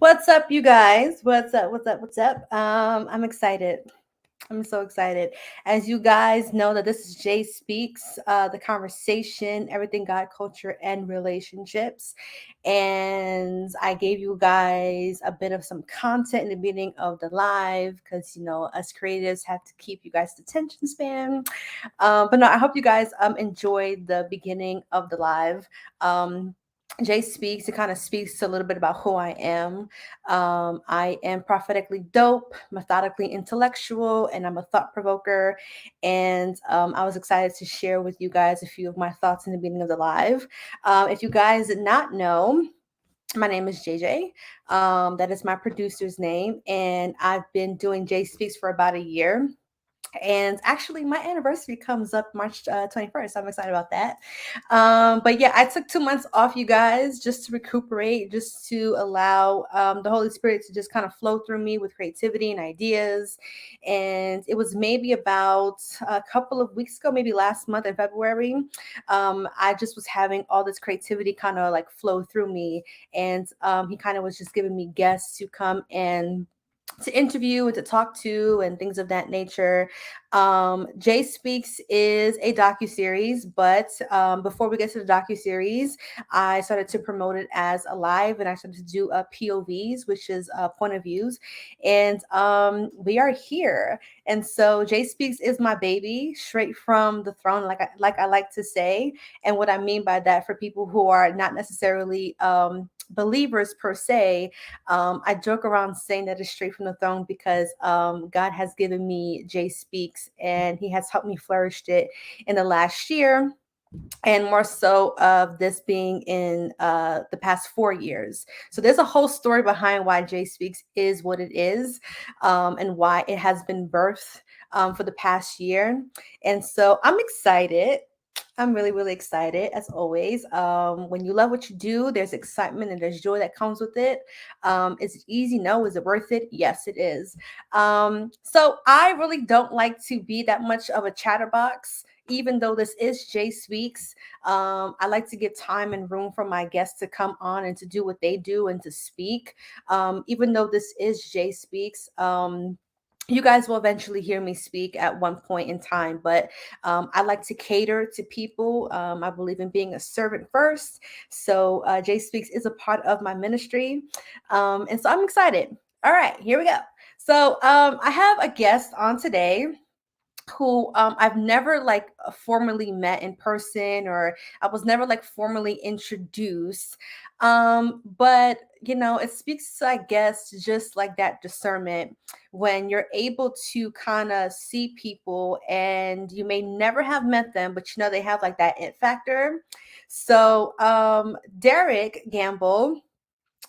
What's up, you guys? What's up? What's up? What's up? I'm excited. I'm so excited. As you guys know, that this is Jay Speaks, the conversation, everything God, culture, and relationships. And I gave you guys a bit of some content in the beginning of the live because us creatives have to keep you guys' attention span. But no, I hope you guys enjoyed the beginning of the live. Um, Jay speaks. It kind of speaks to a little bit about who I am. I am prophetically dope, methodically intellectual, and I'm a thought provoker. And I was excited to share with you guys a few of my thoughts in the beginning of the live. If you guys did not know, my name is JJ. That is my producer's name, and I've been doing Jay Speaks for about a year. And actually, my anniversary comes up March 21st. I'm excited about that. But yeah, I took 2 months off, you guys, just to recuperate, just to allow the Holy Spirit to just kind of flow through me with creativity and ideas. And it was maybe about a couple of weeks ago, maybe last month in February. I just was having all this creativity kind of like flow through me. And he kind of was just giving me guests to come and to interview and to talk to and things of that nature. Jay Speaks is a docu-series, but before we get to the docu-series, I started to promote it as a live, and I started to do POVs, which is point of views. And we are here. And so Jay Speaks is my baby, straight from the throne, like I like to say. And what I mean by that, for people who are not necessarily believers per se, I joke around saying that it's straight from the throne because God has given me Jay Speaks, and He has helped me flourish it in the last year, and more so of this being in the past 4 years. So there's a whole story behind why Jay Speaks is what it is, and why it has been birthed for the past year. And so I'm excited. I'm really, really excited as always. When you love what you do, there's excitement and there's joy that comes with it. Is it easy? No. Is it worth it? Yes, it is. So I really don't like to be that much of a chatterbox. Even though this is Jay Speaks, I like to give time and room for my guests to come on and to do what they do and to speak. Even though this is Jay Speaks, you guys will eventually hear me speak at one point in time, but I like to cater to people. I believe in being a servant first. So Jay Speaks is a part of my ministry. And so I'm excited. All right, here we go. So I have a guest on today who I've never like formally met in person, or I was never like formally introduced. But it speaks to, I guess, just like that discernment when you're able to kind of see people and you may never have met them, but they have like that it factor. So Derrick Gamble,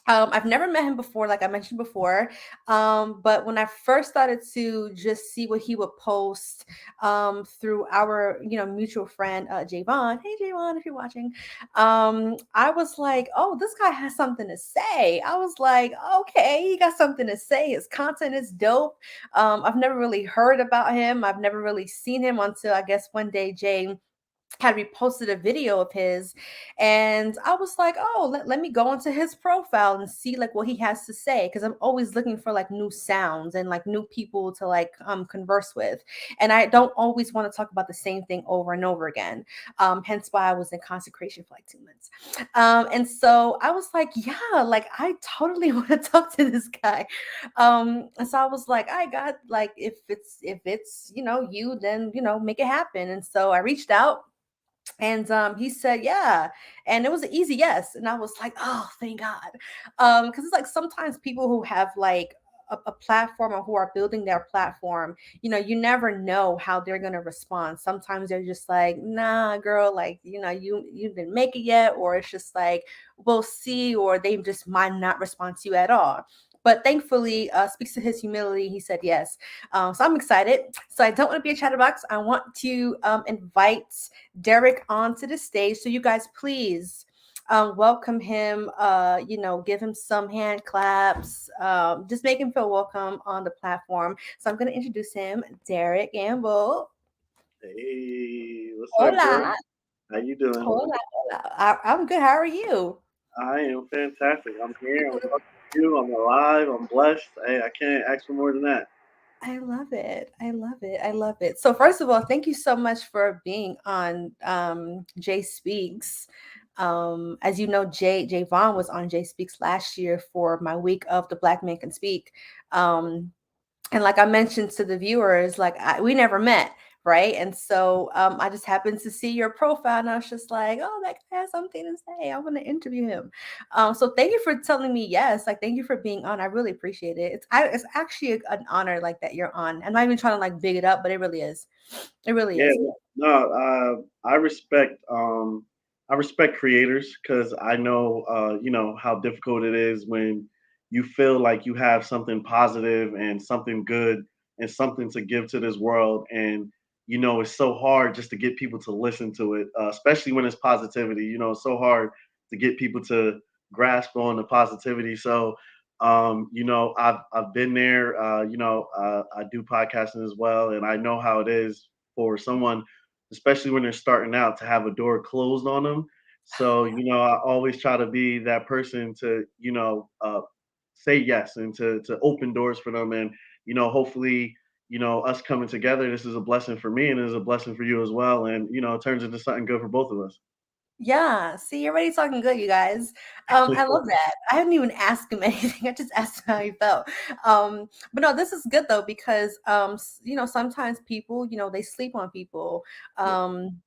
I've never met him before, like I mentioned before. But when I first started to just see what he would post through our, mutual friend, Javon. Hey, Javon, if you're watching, I was like, oh, this guy has something to say. I was like, okay, he got something to say. His content is dope. I've never really heard about him. I've never really seen him until I guess one day Jay had reposted a video of his, and I was like, oh, let me go into his profile and see like what he has to say, because I'm always looking for like new sounds and like new people to like converse with, and I don't always want to talk about the same thing over and over again. Hence why I was in consecration for like 2 months. And so I was like, yeah, like I totally want to talk to this guy. And so I was like, I got like, if it's you, then make it happen. And so I reached out, and he said, yeah. And it was an easy yes. And I was like, oh, thank God. Because it's like sometimes people who have like a platform, or who are building their platform, you never know how they're gonna respond. Sometimes they're just like, nah, girl, like, you didn't make it yet, or it's just like, we'll see, or they just might not respond to you at all. But thankfully, speaks to his humility. He said yes. So I'm excited. So I don't want to be a chatterbox. I want to invite Derrick onto the stage. So you guys, please welcome him. Give him some hand claps. Just make him feel welcome on the platform. So I'm going to introduce him, Derrick Gamble. Hey, what's up, girl? Hola, How you doing? hola, hola. I'm good. How are you? I am fantastic. I'm here. you. I'm alive. I'm blessed. Hey, I can't ask for more than that. I love it. I love it. I love it. So first of all, thank you so much for being on Jay Speaks. As you know, Jay Vaughn was on Jay Speaks last year for my week of the Black Man Can Speak. Um, and like I mentioned to the viewers, we never met, right? And so I just happened to see your profile, and I was just like, oh, that guy has something to say. I want to interview him. So thank you for telling me yes. Like, thank you for being on. I really appreciate it. It's actually an honor like that you're on. I'm not even trying to like big it up, but it really is. It really Yeah, is. no, I respect creators because I know how difficult it is when you feel like you have something positive and something good and something to give to this world, and it's so hard just to get people to listen to it, especially when it's positivity. It's so hard to get people to grasp on the positivity. So I've been there. I do podcasting as well, and I know how it is for someone, especially when they're starting out, to have a door closed on them. So, I always try to be that person to, say yes and to open doors for them. And, hopefully, us coming together, this is a blessing for me and it is a blessing for you as well. And, it turns into something good for both of us. Yeah, see, you're already talking good, you guys. I love that. I didn't even ask him anything. I just asked him how he felt. But no, this is good though because sometimes people, they sleep on people. Yeah. Um,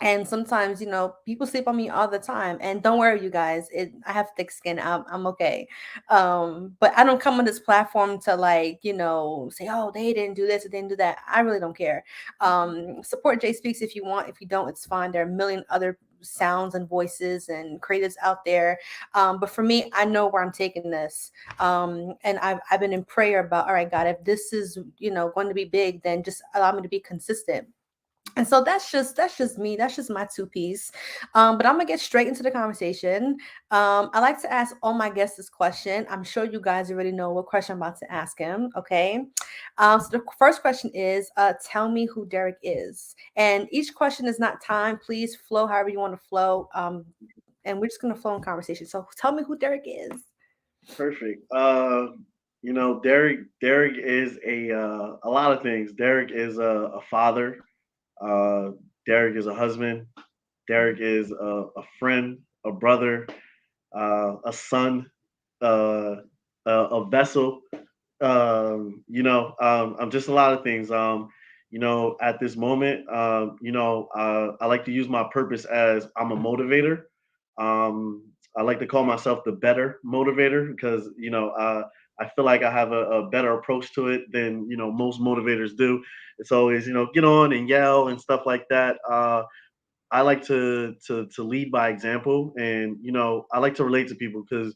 and sometimes people sleep on me all the time, and don't worry you guys, I have thick skin. I'm okay. But I don't come on this platform to like say, oh, they didn't do this or they didn't do that. I really don't care. Support Jay Speaks if you want. If you don't, it's fine. There are a million other sounds and voices and creatives out there. But for me, I know where I'm taking this. And I've been in prayer about, all right, God, if this is going to be big, then just allow me to be consistent. And so that's just me. That's just my two piece. But I'm gonna get straight into the conversation. I like to ask all my guests this question. I'm sure you guys already know what question I'm about to ask him. Okay. So the first question is, tell me who Derrick is. And each question is not time. Please flow however you want to flow. And we're just gonna flow in conversation. So tell me who Derrick is. Perfect. Derek is a lot of things. Derek is a father. Uh, Derek is a husband. Derek is a friend, a brother, a son, uh, a vessel. I'm just a lot of things. At this moment, I like to use my purpose as I'm a motivator. Um, I like to call myself the better motivator because I feel like I have a better approach to it than most motivators do. It's always get on and yell and stuff like that. I like to lead by example, and I like to relate to people because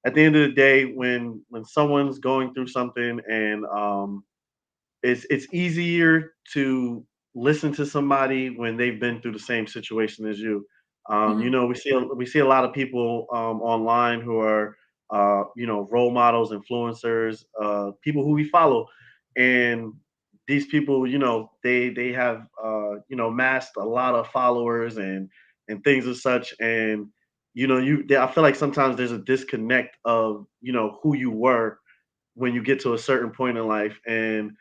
at the end of the day, when someone's going through something and it's easier to listen to somebody when they've been through the same situation as you. Mhm. We see a lot of people online who are role models, influencers, people who we follow, and these people they have massed a lot of followers and things as such, and I feel like sometimes there's a disconnect of who you were when you get to a certain point in life, and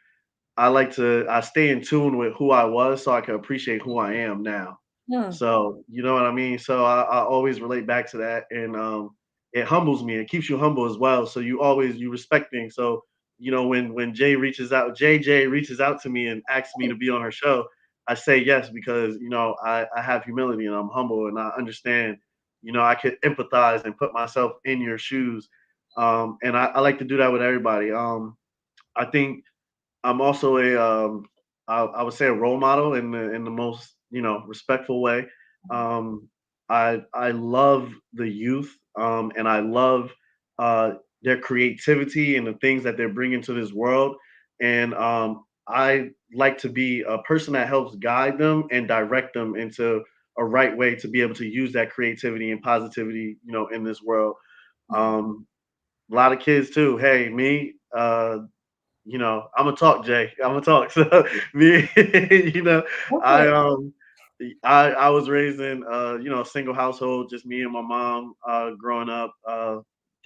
I stay in tune with who I was so I can appreciate who I am now. Hmm. So, you know what I mean? So I always relate back to that, and it humbles me. It keeps you humble as well. So you respect things. So, when JJ reaches out to me and asks me to be on her show, I say yes because I have humility and I'm humble and I understand. I could empathize and put myself in your shoes, and I like to do that with everybody. I think I'm also I would say a role model in the most respectful way. Um, I love the youth, and I love uh, their creativity and the things that they're bringing to this world. And I like to be a person that helps guide them and direct them into a right way to be able to use that creativity and positivity, in this world. Hmm. Um, a lot of kids too. Hey, me. I'm gonna talk, Jay. I'm gonna talk. So me, you know, Go for I it. I was raised in a single household, just me and my mom growing up.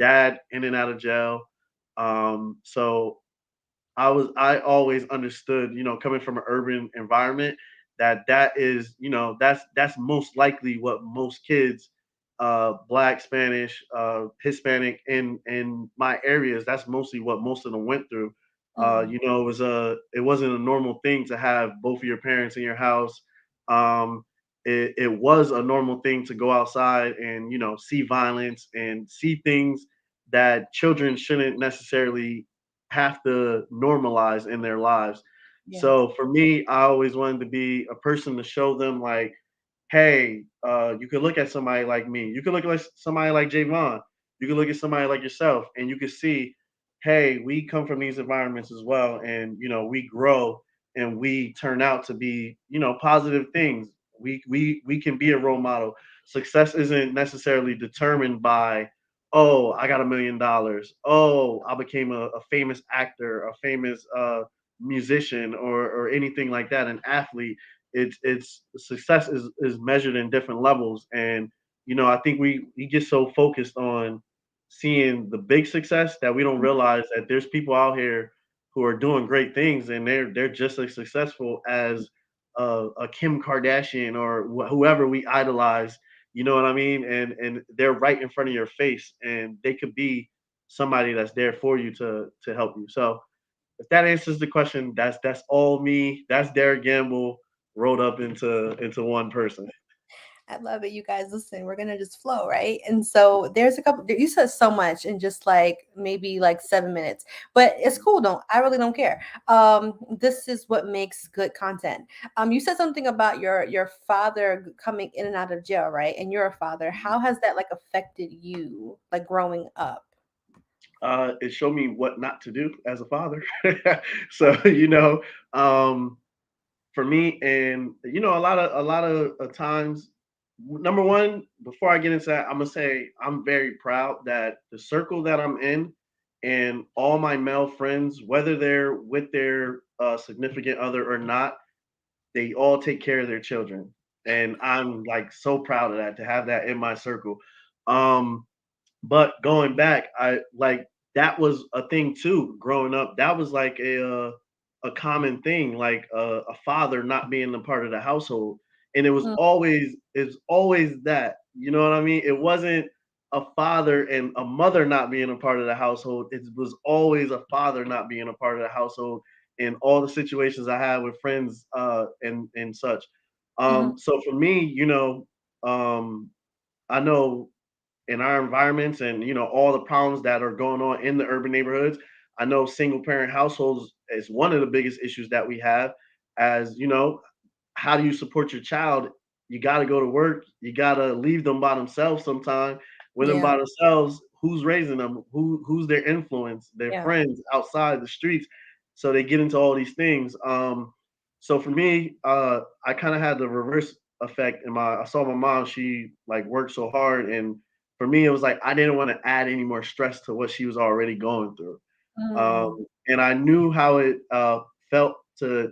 dad in and out of jail. So I always understood, coming from an urban environment, that is, that's most likely what most kids, black, Spanish, Hispanic in my areas, that's mostly what most of them went through. Mm, It wasn't a normal thing to have both of your parents in your house. Um, it was a normal thing to go outside and see violence and see things that children shouldn't necessarily have to normalize in their lives. yes. So for me, I always wanted to be a person to show them like, hey, you could look at somebody like me. You could look at somebody like Javon. You could look at somebody like yourself, and you could see, hey, we come from these environments as well, and we grow and we turn out to be positive things. We can be a role model. Success isn't necessarily determined by, oh, I got $1 million. Oh, I became a famous actor, a famous musician, or anything like that, an athlete. It's success is measured in different levels, and I think we get so focused on seeing the big success that we don't realize that there's people out here who are doing great things, and they're just as successful as a Kim Kardashian or whoever we idolize. You know what I mean? And they're right in front of your face, and they could be somebody that's there for you to help you. So if that answers the question, that's all me. That's Derrick Gamble rolled up into one person. I love it. You guys, listen, we're gonna just flow, right? And so there's a couple. You said so much in just like maybe like 7 minutes, but it's cool. Don't I really don't care. This is what makes good content. You said something about your father coming in and out of jail, right? And you're a father. How has that like affected you, like growing up? It showed me what not to do as a father. So um, for me, and a lot of times, number one, before I get into that, I'm gonna say I'm very proud that the circle that I'm in and all my male friends, whether they're with their significant other or not, they all take care of their children, and I'm like so proud of that, to have that in my circle. Um, but going back, I like that was a thing too. Growing up, that was like a common thing, like a father not being a part of the household, and Mm, it's always that. You know what I mean? It wasn't a father and a mother not being a part of the household. It was always a father not being a part of the household in all the situations I had with friends, and such. mhm, So for me, um, I know in our environments and all the problems that are going on in the urban neighborhoods, I know single parent households is one of the biggest issues that we have. As how do you support your child? You got to go to work. You got to leave them by themselves sometime. With them yeah, by themselves, who's raising them? Who's their influence? Their yeah. friends outside the streets. So they get into all these things. So for me, I kind of had the reverse effect. I saw my mom. She like worked so hard, and for me, it was like I didn't want to add any more stress to what she was already going through. Mm, And I knew how it felt to,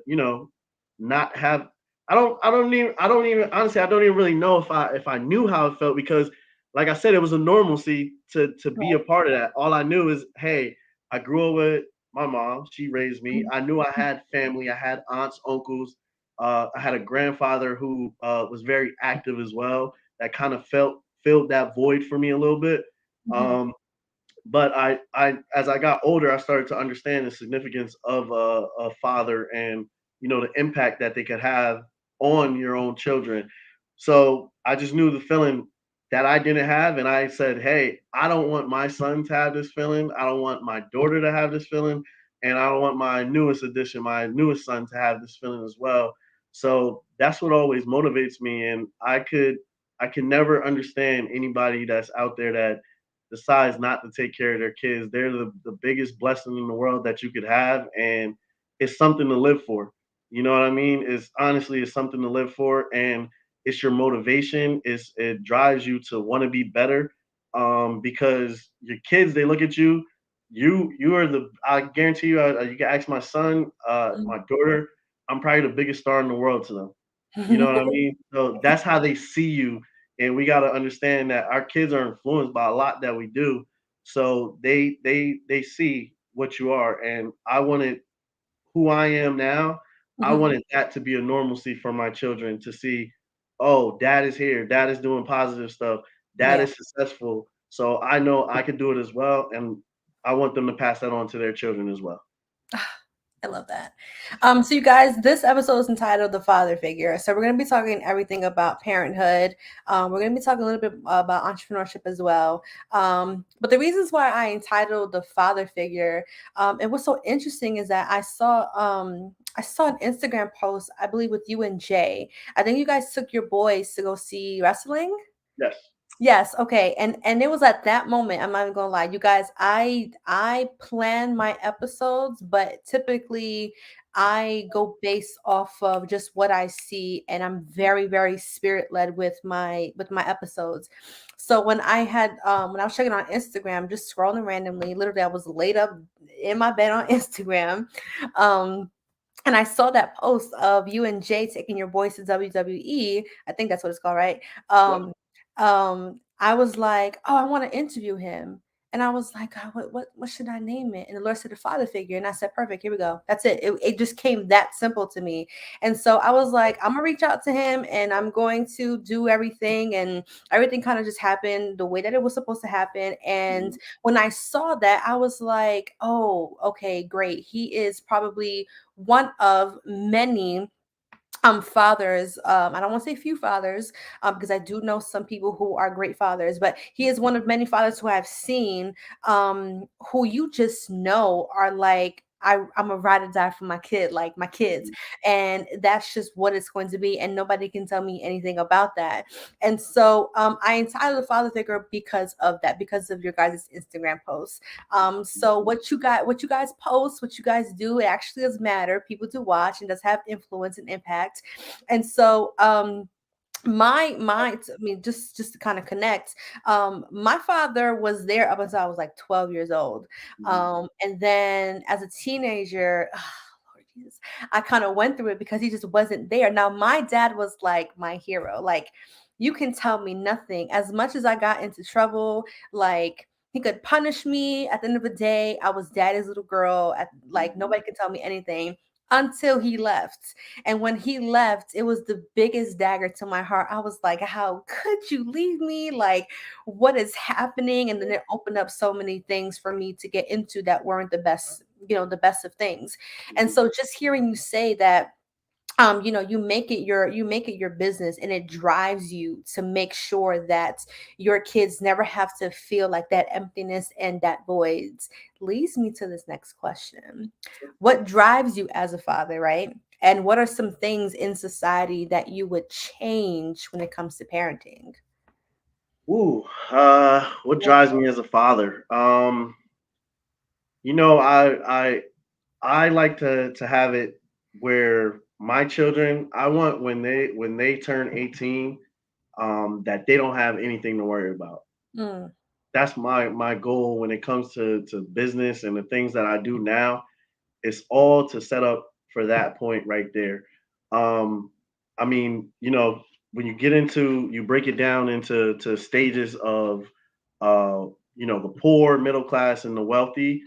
not have. I don't even honestly. I don't even really know if I knew how it felt, because, like I said, it was a normalcy to be a right. part of that. All I knew is, hey, I grew up with my mom. She raised me. Mhm, I knew I had family. I had aunts, uncles. I had a grandfather who was very active as well. That kind of filled that void for me a little bit. mhm, Um, but as I got older, I started to understand the significance of a father, and the impact that they could have on your own children. So I just knew the feeling that I didn't have, and I said, "Hey, I don't want my son to have this feeling. I don't want my daughter to have this feeling, and I don't want my newest addition, my newest son, to have this feeling as well." So that's what always motivates me, and I can never understand anybody that's out there that decides not to take care of their kids. They're the biggest blessing in the world that you could have, and it's something to live for. You know what I mean? It's something to live for, and it's your motivation. It drives you to want to be better, because your kids, they look at you. You are the. I guarantee you. You can ask my son, mhm. my daughter. I'm probably the biggest star in the world to them. You know what I mean? So that's how they see you, and we got to understand that our kids are influenced by a lot that we do. So they see what you are, and I wanted who I am now. I Mhm. wanted that to be a normalcy for my children to see, oh, dad is here, dad is doing positive stuff, dad Yeah. is successful. So I know I could do it as well, and I want them to pass that on to their children as well. I love that. So you guys, this episode is entitled "The Father Figure." So we're going to be talking everything about parenthood. We're going to be talking a little bit about entrepreneurship as well. But the reasons why I entitled "The Father Figure," and what's so interesting is that I saw an Instagram post, I believe, with you and Jay. I think you guys took your boys to go see wrestling. Yes. Yes, okay. And it was at that moment, I'm not even gonna lie, you guys, I plan my episodes, but typically I go based off of just what I see, and I'm very, very spirit led with my episodes. So when I was checking on Instagram, just scrolling randomly, literally I was laid up in my bed on Instagram. Um and I saw that post of you and Jay taking your boys to WWE. I think that's what it's called, right? Yep. I was like, oh, I want to interview him. And I was like, God, what should I name it? And the Lord said the father figure. And I said, perfect, here we go. That's it. It just came that simple to me. And so I was like, I'm gonna reach out to him and I'm going to do everything. And everything kind of just happened the way that it was supposed to happen. And Mhm. when I saw that, I was like, oh, okay, great. He is probably one of many fathers. I don't want to say few fathers, because I do know some people who are great fathers, but he is one of many fathers who I've seen, who you just know are like, I'm a ride or die for my kid, like my kids. Mhm. And that's just what it's going to be. And nobody can tell me anything about that. And so I entitled the father figure because of that, because of your guys' Instagram posts. So what you guys post, what you guys do, it actually does matter. People do watch and does have influence and impact. And so I mean, just to kind of connect, my father was there up until I was like 12 years old. Mhm. And then as a teenager, Lord Jesus, I kind of went through it because he just wasn't there. Now my dad was like my hero. Like, you can tell me nothing. As much as I got into trouble, like, he could punish me. At the end of the day, I was daddy's little girl. Like, Mhm. nobody could tell me anything until he left. And when he left, it was the biggest dagger to my heart. I was like, how could you leave me? Like, what is happening? And then it opened up so many things for me to get into that weren't the best, the best of things. And Mhm. so just hearing you say that, you make it your business, and it drives you to make sure that your kids never have to feel like that emptiness and that voids, leads me to this next question. What drives you as a father, right? And what are some things in society that you would change when it comes to parenting? Ooh, what drives me as a father? You know, I like to have it where my children, I want when they turn 18, that they don't have anything to worry about. Mm, That's my goal when it comes to business and the things that I do now. It's all to set up for that point right there. Um, I mean, when you break it down into stages of, uh, the poor, middle class, and the wealthy.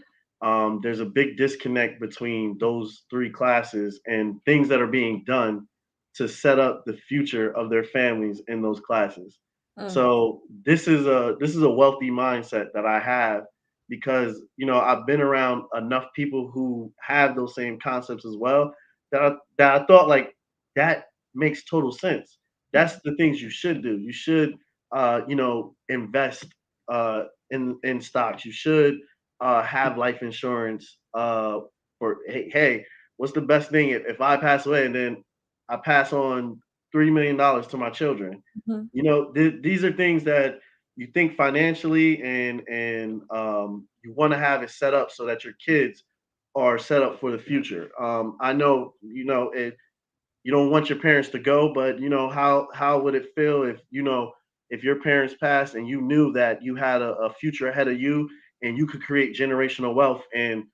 There's a big disconnect between those three classes and things that are being done to set up the future of their families in those classes. mm, So this is a wealthy mindset that I have because I've been around enough people who have those same concepts as well that I thought like that makes total sense. That's the things you should do. You should invest in stocks. You should have life insurance for hey, what's the best thing if I pass away and then I pass on $3 million to my children? mhm, These are things that you think financially and you want to have it set up so that your kids are set up for the future. I know you don't want your parents to go, but how would it feel if if your parents passed and you knew that you had a future ahead of you and you could create generational wealth and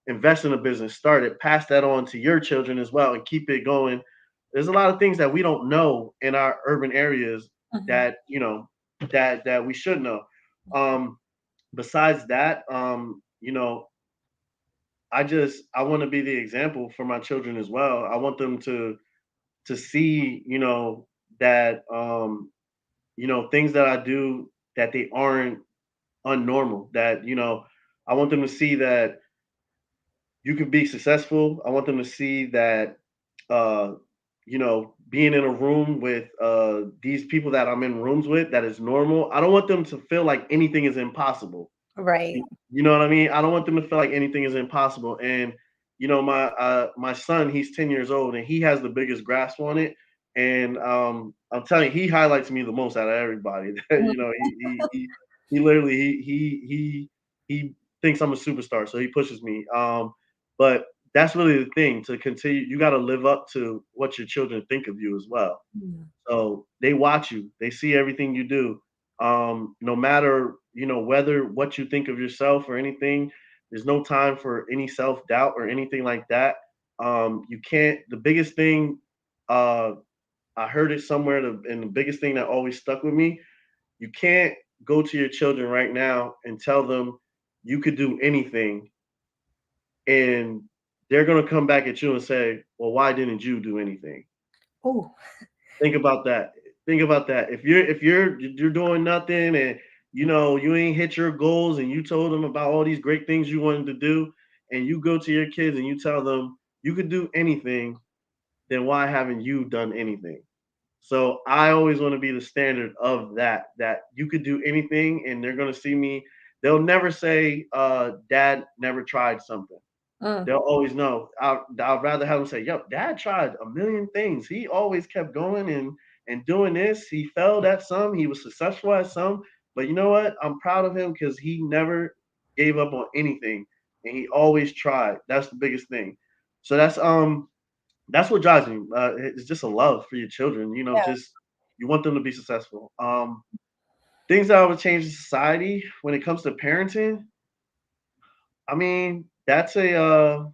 invest in a business, start it, pass that on to your children as well, and keep it going. There's a lot of things that we don't know in our urban areas mhm, that that we should know. Um, besides that, I want to be the example for my children as well. I want them to see, that things that I do, that they aren't unnormal. That I want them to see that you can be successful. I want them to see that being in a room with these people that I'm in rooms with, that is normal. I don't want them to feel like anything is impossible. Right. You know what I mean? I don't want them to feel like anything is impossible. And my son, he's 10 years old, and he has the biggest grasp on it. And I'm telling you, he highlights me the most out of everybody. He literally he thinks I'm a superstar, so he pushes me. But that's really the thing, to continue. You got to live up to what your children think of you as well. Mm. So they watch you, they see everything you do. No matter, whether what you think of yourself or anything, there's no time for any self doubt or anything like that. You can't, the biggest thing, uh, I heard it somewhere, and the biggest thing that always stuck with me, you can't go to your children right now and tell them you could do anything, and they're going to come back at you and say, well, why didn't you do anything? Oh, Think about that. Think about that. If you're doing nothing, and you ain't hit your goals, and you told them about all these great things you wanted to do, and you go to your kids and you tell them you could do anything, then why haven't you done anything? So I always want to be the standard of that you could do anything, and they're gonna see me. They'll never say, dad never tried something. mm, They'll always know. I'd rather have them say, "Yo, Dad tried a million things. He always kept going and doing this. He failed at some. He was successful at some. But you know what? I'm proud of him because he never gave up on anything, and he always tried. That's the biggest thing. So that's what drives me. It's just a love for your children. yeah. Just you want them to be successful. Things that I would change in society when it comes to parenting. I mean, that's really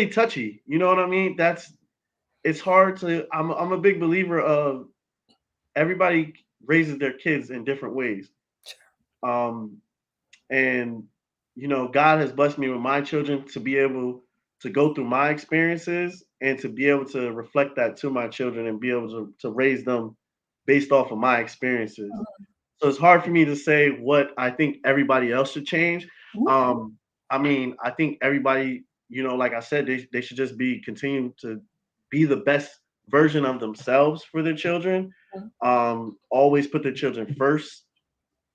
touchy. You know what I mean? It's hard to. I'm a big believer of everybody raises their kids in different ways. Um, and God has blessed me with my children to be able to go through my experiences and to be able to reflect that to my children and be able to raise them based off of my experiences. So it's hard for me to say what I think everybody else should change. Mhm. Um, I mean, I think everybody, like I said, they should just be continuing to be the best version of themselves for their children. Always put their children first.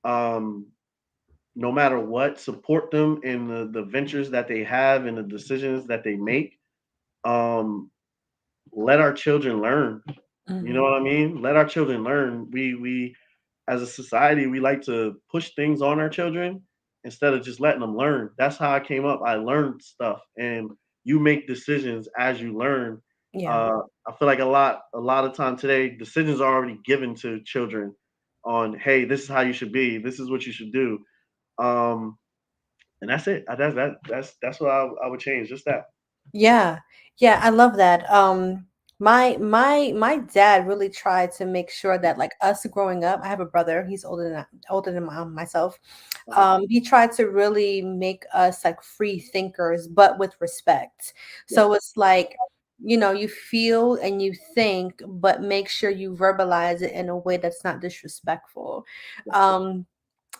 Um, no matter what, support them in the ventures that they have and the decisions that they make. Um, let our children learn. You know Mhm. what I mean? Let our children learn. We as a society, we like to push things on our children instead of just letting them learn. That's how I came up. I learned stuff, and you make decisions as you learn. Yeah. Uh, I feel like a lot of time today, decisions are already given to children on, hey, this is how you should be. This is what you should do. Um, and that's it. That's what I would change. Just that. Yeah. Yeah, I love that. My dad really tried to make sure that like us growing up, I have a brother, he's older than myself. Uh-huh. He tried to really make us like free thinkers, but with respect. Yeah. So it's like, you feel and you think, but make sure you verbalize it in a way that's not disrespectful. Yeah. Um,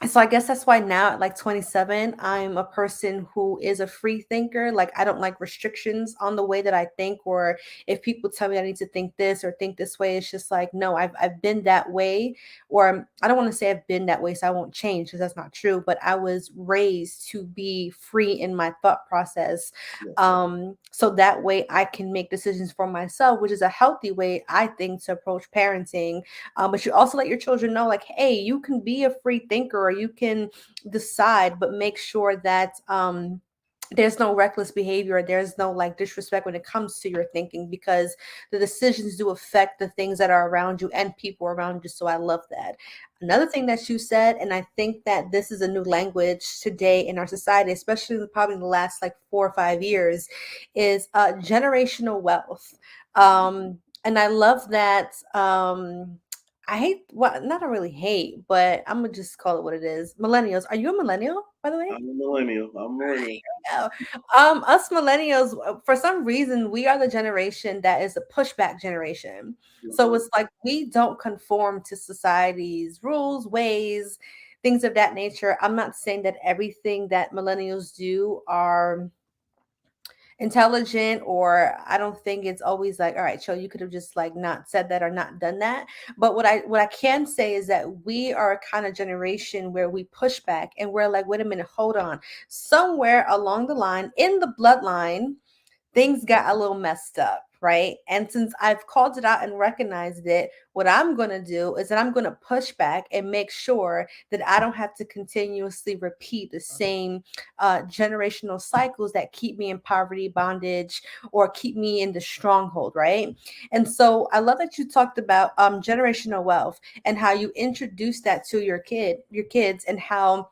so I guess that's why now at like 27, I'm a person who is a free thinker. Like I don't like restrictions on the way that I think, or if people tell me I need to think this or think this way, it's just like, no, I've been that way. Or I don't want to say I've been that way, so I won't change because that's not true. But I was raised to be free in my thought process. Yeah. So that way I can make decisions for myself, which is a healthy way, I think, to approach parenting. But you also let your children know, like, hey, you can be a free thinker or you can decide, but make sure that there's no reckless behavior, there's no like disrespect when it comes to your thinking, because the decisions do affect the things that are around you and people around you. So I love that. Another thing that you said, and I think that this is a new language today in our society, especially probably in the last like 4 or 5 years, is generational wealth. And I love that. I hate, well, not I really hate, but I'm gonna just call it what it is. Millennials. Are you a millennial, by the way? I'm a millennial. I'm a millennial. Yeah. Us millennials, for some reason, we are the generation that is a pushback generation. So Mhm. it's like we don't conform to society's rules, ways, things of that nature. I'm not saying that everything that millennials do are intelligent, or I don't think it's always like, all right, so you could have just like not said that or not done that. But what I can say is that we are a kind of generation where we push back and we're like, wait a minute, hold on. Somewhere along the line in the bloodline, things got a little messed up, right? And since I've called it out and recognized it, what I'm going to do is that I'm going to push back and make sure that I don't have to continuously repeat the same generational cycles that keep me in poverty, bondage, or keep me in the stronghold, right? And so I love that you talked about generational wealth and how you introduced that to your kids, and how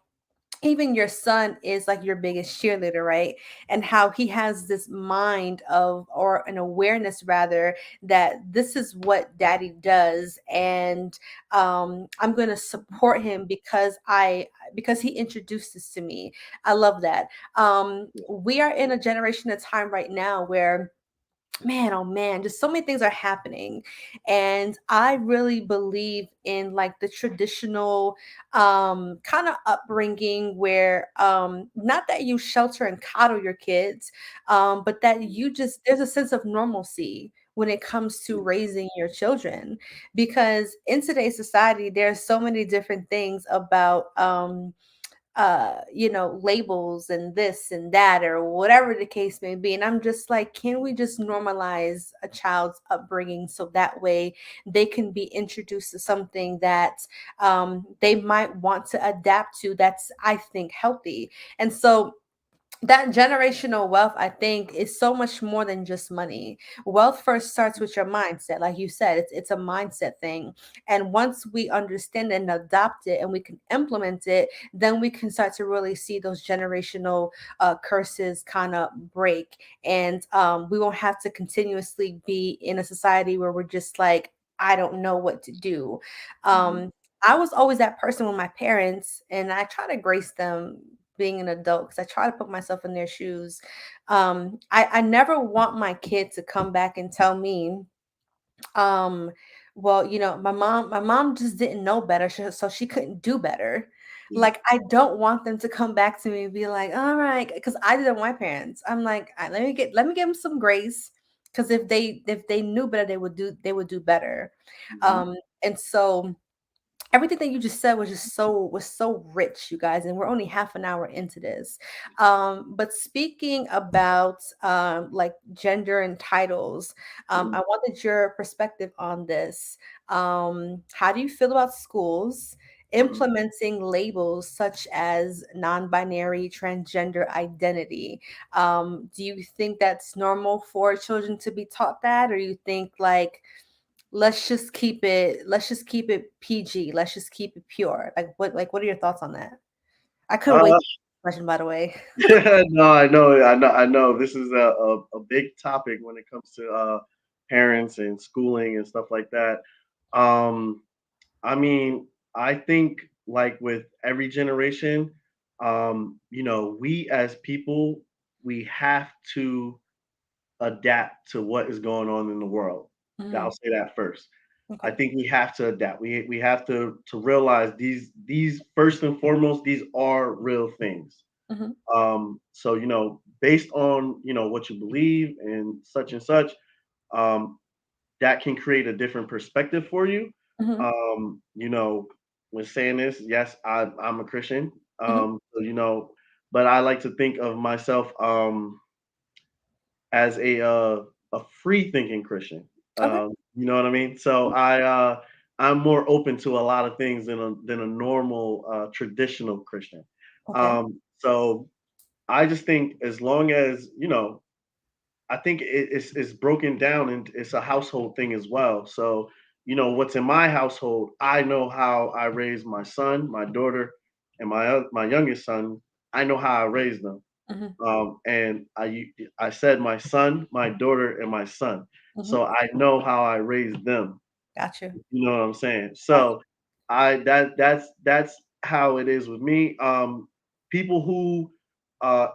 even your son is like your biggest cheerleader, right? And how he has this mind of, or an awareness rather, that this is what daddy does. And I'm going to support him because he introduced this to me. I love that. We are in a generation of time right now where, man, oh man, just so many things are happening. And I really believe in like the traditional kind of upbringing where not that you shelter and coddle your kids, but that you just, there's a sense of normalcy when it comes to raising your children. Because in today's society there's so many different things about labels and this and that, or whatever the case may be. And I'm just like, can we just normalize a child's upbringing so that way they can be introduced to something that they might want to adapt to, that's, I think, healthy. And so that generational wealth, I think, is so much more than just money. Wealth first starts with your mindset. Like you said, it's a mindset thing. And once we understand and adopt it and we can implement it, then we can start to really see those generational curses kind of break. And we won't have to continuously be in a society where we're just like, I don't know what to do. Mhm. I was always that person with my parents, and I try to grace them being an adult because I try to put myself in their shoes. I never want my kid to come back and tell me, um, well, my mom just didn't know better, so she couldn't do better. Mhm. Like, I don't want them to come back to me and be like, all right, because I did it with my parents. I'm like, "All right, let me give them some grace, because if they knew better, they would do better." Mhm. And so everything that you just said was so rich, you guys, and we're only half an hour into this. But speaking about like gender and titles, I Mhm. wanted your perspective on this. How do you feel about schools Mhm. implementing labels such as non-binary, transgender identity? Do you think that's normal for children to be taught that, or you think like, let's just keep it PG. Let's just keep it pure. Like what are your thoughts on that? I couldn't wait Uh, to question, by the way. no, I know. This is a big topic when it comes to parents and schooling and stuff like that. Um, I mean, I think like with every generation, we as people, we have to adapt to what is going on in the world. I'll Mhm. say that first. I Okay. think we have to adapt. We have to realize these first and foremost, these are real things. Mhm. So based on what you believe and such, um, that can create a different perspective for you. Mhm. Um, you know, when saying this, yes, I'm a Christian. Mhm. But I like to think of myself as a free thinking Christian. Okay. You know what I mean? So I'm more open to a lot of things than a normal traditional Christian. Okay. So I just think as long as I think it's broken down and it's a household thing as well. So what's in my household, I know how I raise my son, my daughter, and my youngest son. I know how I raised them. Mhm. And I said my son, my daughter, and my son. Mhm. So I know how I raised them. Got you. You know what I'm saying? Got So that's how it is with me. People who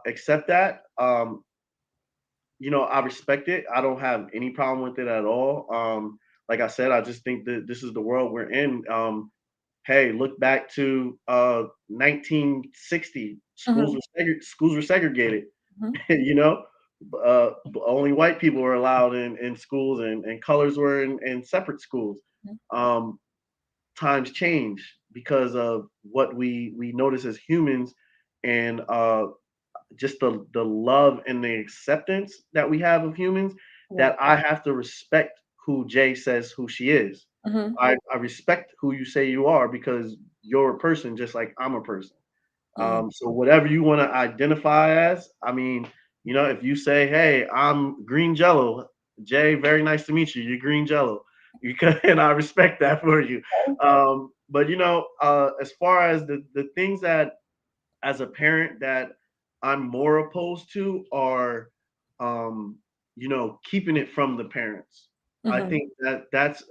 accept that, I respect it. I don't have any problem with it at all. Like I said, I just think that this is the world we're in. Hey, look back to 1960. you. Schools were segregated. Mhm, you know, only white people were allowed in schools, and colors were in separate schools. mhm, Um, Times change because of what we notice as humans, and just the love and the acceptance that we have of humans, yeah. that I have to respect who Jay says who she is. Mhm, I respect who you say you are because you're a person just like I'm a person. mhm, So whatever you want to identify as, I mean, if you say, "Hey, I'm Green Jello," Jay, very nice to meet you. You're Green Jello, and I respect that for you. But as far as the things that, as a parent, that I'm more opposed to are, keeping it from the parents. I mhm, think that's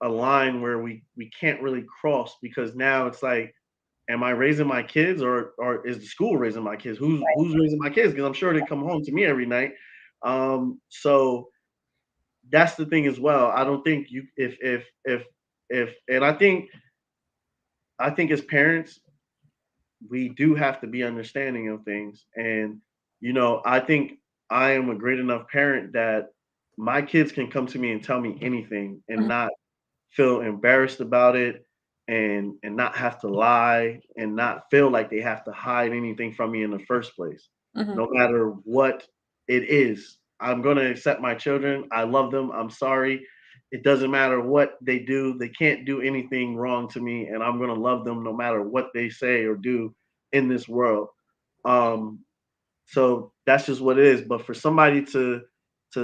a line where we can't really cross, because now it's like, am I raising my kids, or is the school raising my kids? Who's raising my kids? Because I'm sure they come home to me every night. So that's the thing as well. I don't think you if and I think as parents, we do have to be understanding of things. And I think I am a great enough parent that my kids can come to me and tell me anything and mhm, not feel embarrassed about it, and not have to lie, and not feel like they have to hide anything from me in the first place. mhm, No matter what it is, I'm going to accept my children. I love them. I'm sorry. It doesn't matter what they do. They can't do anything wrong to me, and I'm going to love them no matter what they say or do in this world. Um, so that's just what it is. But for somebody to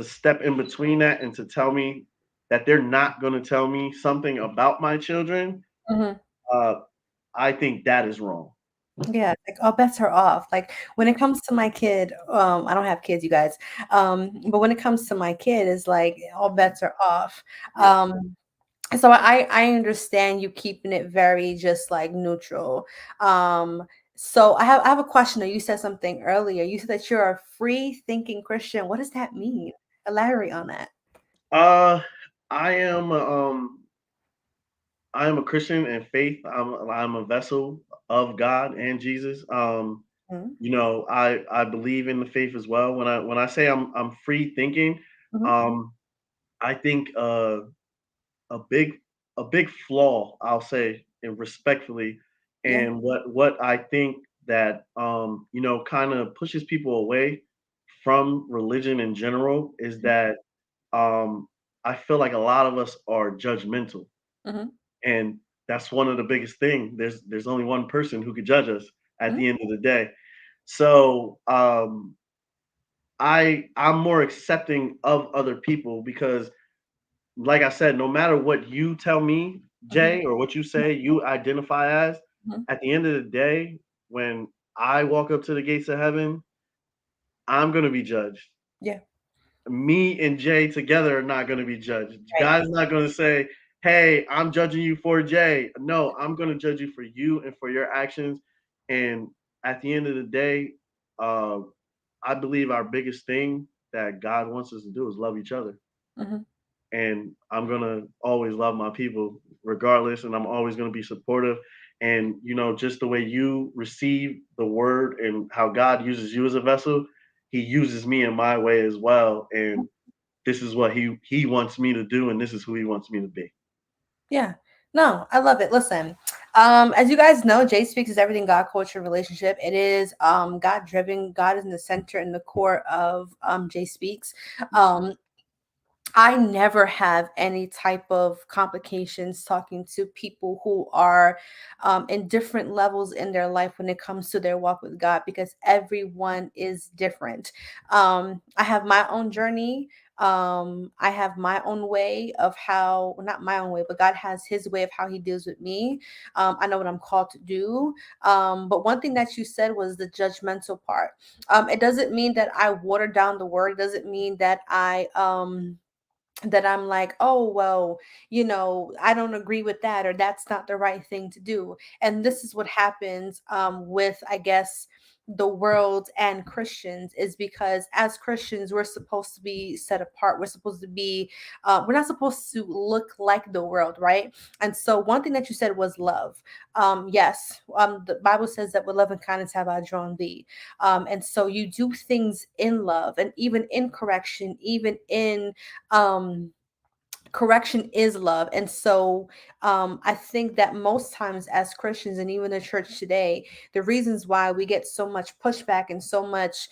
step in between that and to tell me that they're not going to tell me something about my children, mhm. uh, I think that is wrong. Yeah, like all bets are off. Like when it comes to my kid, I don't have kids, you guys. But when it comes to my kid, it's like all bets are off. Yeah. So I understand you keeping it very just like neutral. Um, so I have a question. You said something earlier. You said that you're a free thinking Christian. What does that mean? Elaborate on that. Uh, I am I am a Christian in faith. I'm a vessel of God and Jesus. Mhm, I believe in the faith as well. When I say I'm free thinking, mhm, um, I think a big a big flaw, I'll say, and respectfully, yeah. and what I think that kind of pushes people away from religion in general, is that um I feel like a lot of us are judgmental, Mhm, and that's one of the biggest thing. There's only one person who could judge us at mhm, the end of the day. So I'm more accepting of other people, because, like I said, no matter what you tell me, mhm, Jay, or what you say you identify as, mhm. at the end of the day, when I walk up to the gates of heaven, I'm gonna be judged. Yeah. Me and Jay together are not gonna be judged. Right. God's not gonna say, "Hey, I'm judging you for Jay." No, I'm gonna judge you for you and for your actions. And at the end of the day, uh, I believe our biggest thing that God wants us to do is love each other. Mhm. And I'm gonna always love my people regardless, and I'm always gonna be supportive. And just the way you receive the word and how God uses you as a vessel, He uses me in my way as well. And this is what He wants me to do, and this is who He wants me to be. Yeah. No, I love it. Listen, as you guys know, Jay Speaks is everything God, culture, relationship. It is God driven. God is in the center and the core of Jay Speaks. Um, I never have any type of complications talking to people who are in different levels in their life when it comes to their walk with God, because everyone is different. I have my own journey. I have my own way of how, well, not my own way, but God has his way of how he deals with me. I know what I'm called to do. But one thing that you said was the judgmental part. It doesn't mean that I water down the word. It doesn't mean that I that I'm like, oh, well, I don't agree with that, or that's not the right thing to do. And this is what happens with, I guess, the world and Christians, is because as Christians, we're supposed to be set apart. We're supposed to be, we're not supposed to look like the world, right? And so, one thing that you said was love. Yes, the Bible says that with love and kindness have I drawn thee. And so, you do things in love, and even in correction, even in, um correction is love. And so I think that most times as Christians, and even the church today, the reasons why we get so much pushback and so much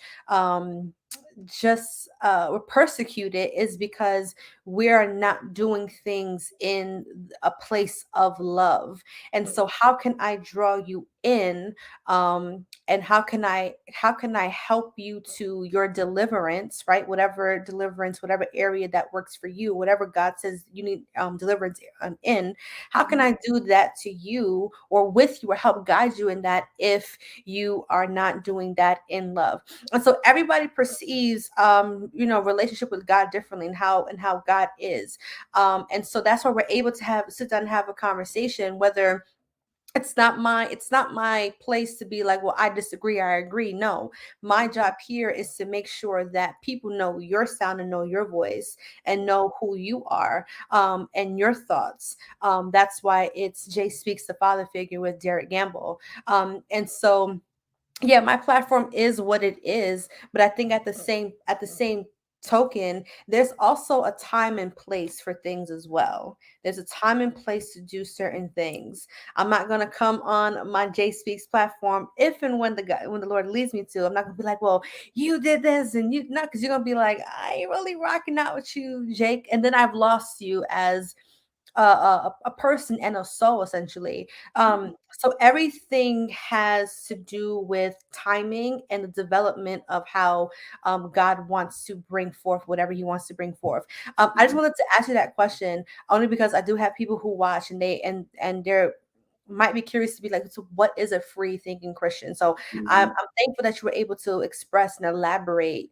just we're persecuted is because we are not doing things in a place of love. And so how can I draw you in, and how can I help you to your deliverance, right? Whatever deliverance, whatever area that works for you, whatever God says you need deliverance in, how can I do that to you or with you, or help guide you in that, if you are not doing that in love? And so everybody perceives relationship with God differently, and how God is. And so that's why we're able to have sit down and have a conversation, whether it's not my place to be like, well, I disagree, I agree. No, my job here is to make sure that people know your sound and know your voice and know who you are, and your thoughts. That's why it's Jay Speaks, the father figure, with Derrick Gamble. And so, yeah, my platform is what it is, but I think at the same token, there's also a time and place for things as well. There's a time and place to do certain things. I'm not gonna come on my J Speaks platform if and when the Lord leads me to. I'm not gonna be like, well, you did this and you not, because you're gonna be like, I ain't really rocking out with you, Jake, and then I've lost you as a person and a soul, essentially. So everything has to do with timing and the development of how God wants to bring forth whatever He wants to bring forth. I just wanted to ask you that question only because I do have people who watch, and they're might be curious to be like, so what is a free thinking Christian? So I'm, Mhm. I'm thankful that you were able to express and elaborate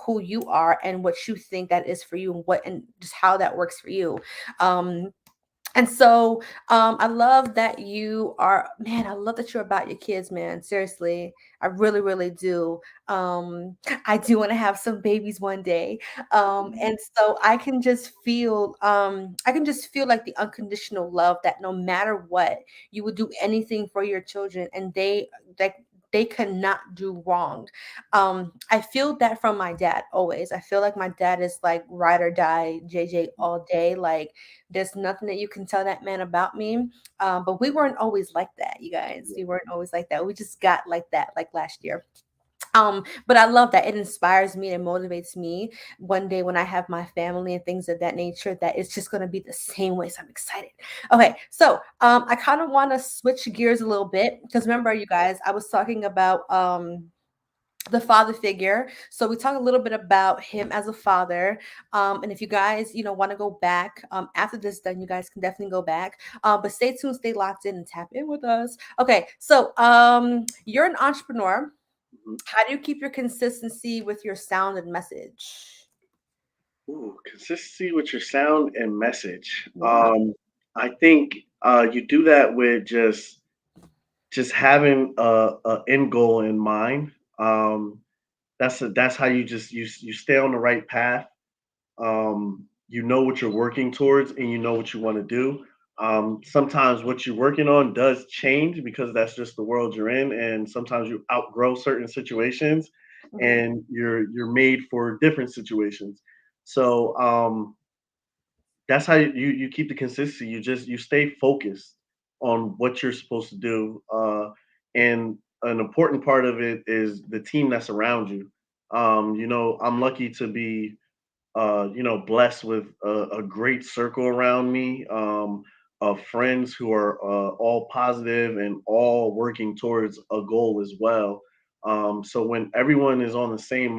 who you are and what you think that is for you, and just how that works for you. um and so I love that you are, man, I love that you're about your kids, man. Seriously, I really, really do. I do want to have some babies one day. And so I can just feel like the unconditional love, that no matter what, you would do anything for your children, and they cannot do wrong. I feel that from my dad always. I feel like my dad is like ride or die JJ all day. Like, there's nothing that you can tell that man about me. But we weren't always like that, you guys. We weren't always like that. We just got like that, like last year. But I love that it inspires me and motivates me one day when I have my family and things of that nature, that it's just going to be the same way. So I'm excited. Okay, so I kind of want to switch gears a little bit, because remember, you guys, I was talking about the father figure. So we talk a little bit about him as a father. And if you guys, want to go back after this done, you guys can definitely go back. But stay tuned, stay locked in, and tap in with us. Okay, so you're an entrepreneur. Mhm. How do you keep your consistency with your sound and message? Ooh, consistency with your sound and message. Yeah. I think you do that with just having a end goal in mind. That's how you stay on the right path. You know what you're working towards, and you know what you want to do. Sometimes what you're working on does change, because that's just the world you're in, and sometimes you outgrow certain situations, Hmm. and you're made for different situations. So that's how you keep the consistency. You stay focused on what you're supposed to do, and an important part of it is the team that's around you. I'm lucky to be blessed with a great circle around me, of friends who are all positive and all working towards a goal as well. So when everyone is on the same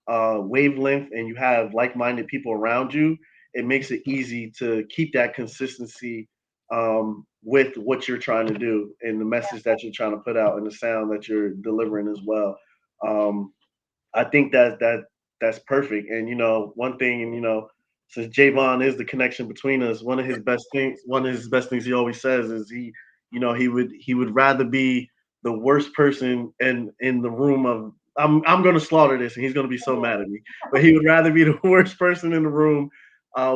wavelength, and you have like-minded people around you, it makes it easy to keep that consistency, with what you're trying to do, and the message that you're trying to put out, and the sound that you're delivering as well. I think that's perfect. And one thing, and since Javon is the connection between us, one of his best things he always says is he would rather be the worst person in the room of. I'm gonna slaughter this, and he's gonna be so mad at me. But he would rather be the worst person in the room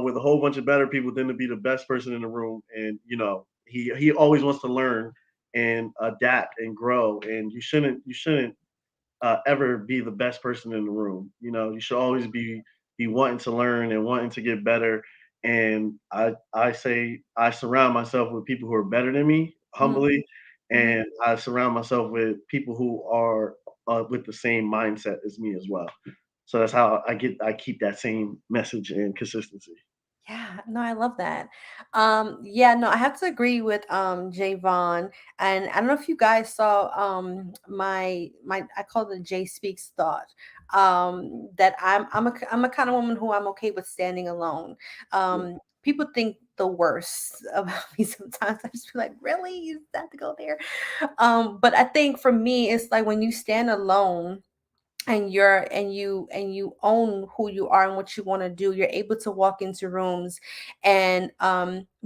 with a whole bunch of better people than to be the best person in the room. And he always wants to learn and adapt and grow. And you shouldn't ever be the best person in the room. You should always be wanting to learn and wanting to get better. And I say I surround myself with people who are better than me, Mhm, humbly, mhm. and I surround myself with people who are with the same mindset as me as well. So that's how I keep that same message and consistency. Yeah, no, I love that. Yeah, no, I have to agree with Javon. And I don't know if you guys saw my I call it Jay Speaks thought. That I'm a kind of woman who I'm okay with standing alone. Yeah. People think the worst about me sometimes. I just feel like, really? You have to go there? But I think for me, it's like when you stand alone and you own who you are and what you want to do, you're able to walk into rooms and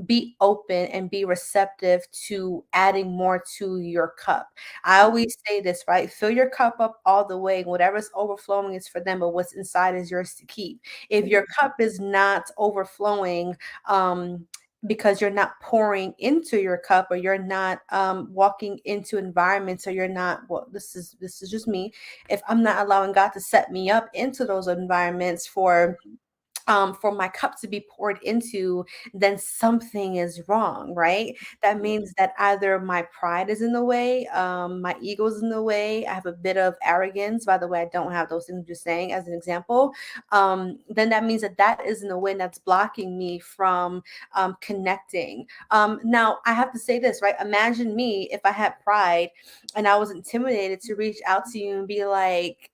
be open and be receptive to adding more to your cup. I Mhm. always say this, right? Fill your cup up all the way. Whatever's overflowing is for them, but what's inside is yours to keep. If your cup is not overflowing, because you're not pouring into your cup, or you're not walking into environments, or you're not, well, this is just me, if I'm not allowing God to set me up into those environments for my cup to be poured into, then something is wrong, right? That Yeah. means that either my pride is in the way, my ego is in the way, I have a bit of arrogance. By the way, I don't have those things, I'm just saying as an example. Then that means that that is in the way, and that's blocking me from connecting. Now, I have to say this, right? Imagine me if I had pride and I was intimidated to reach out to you and be like,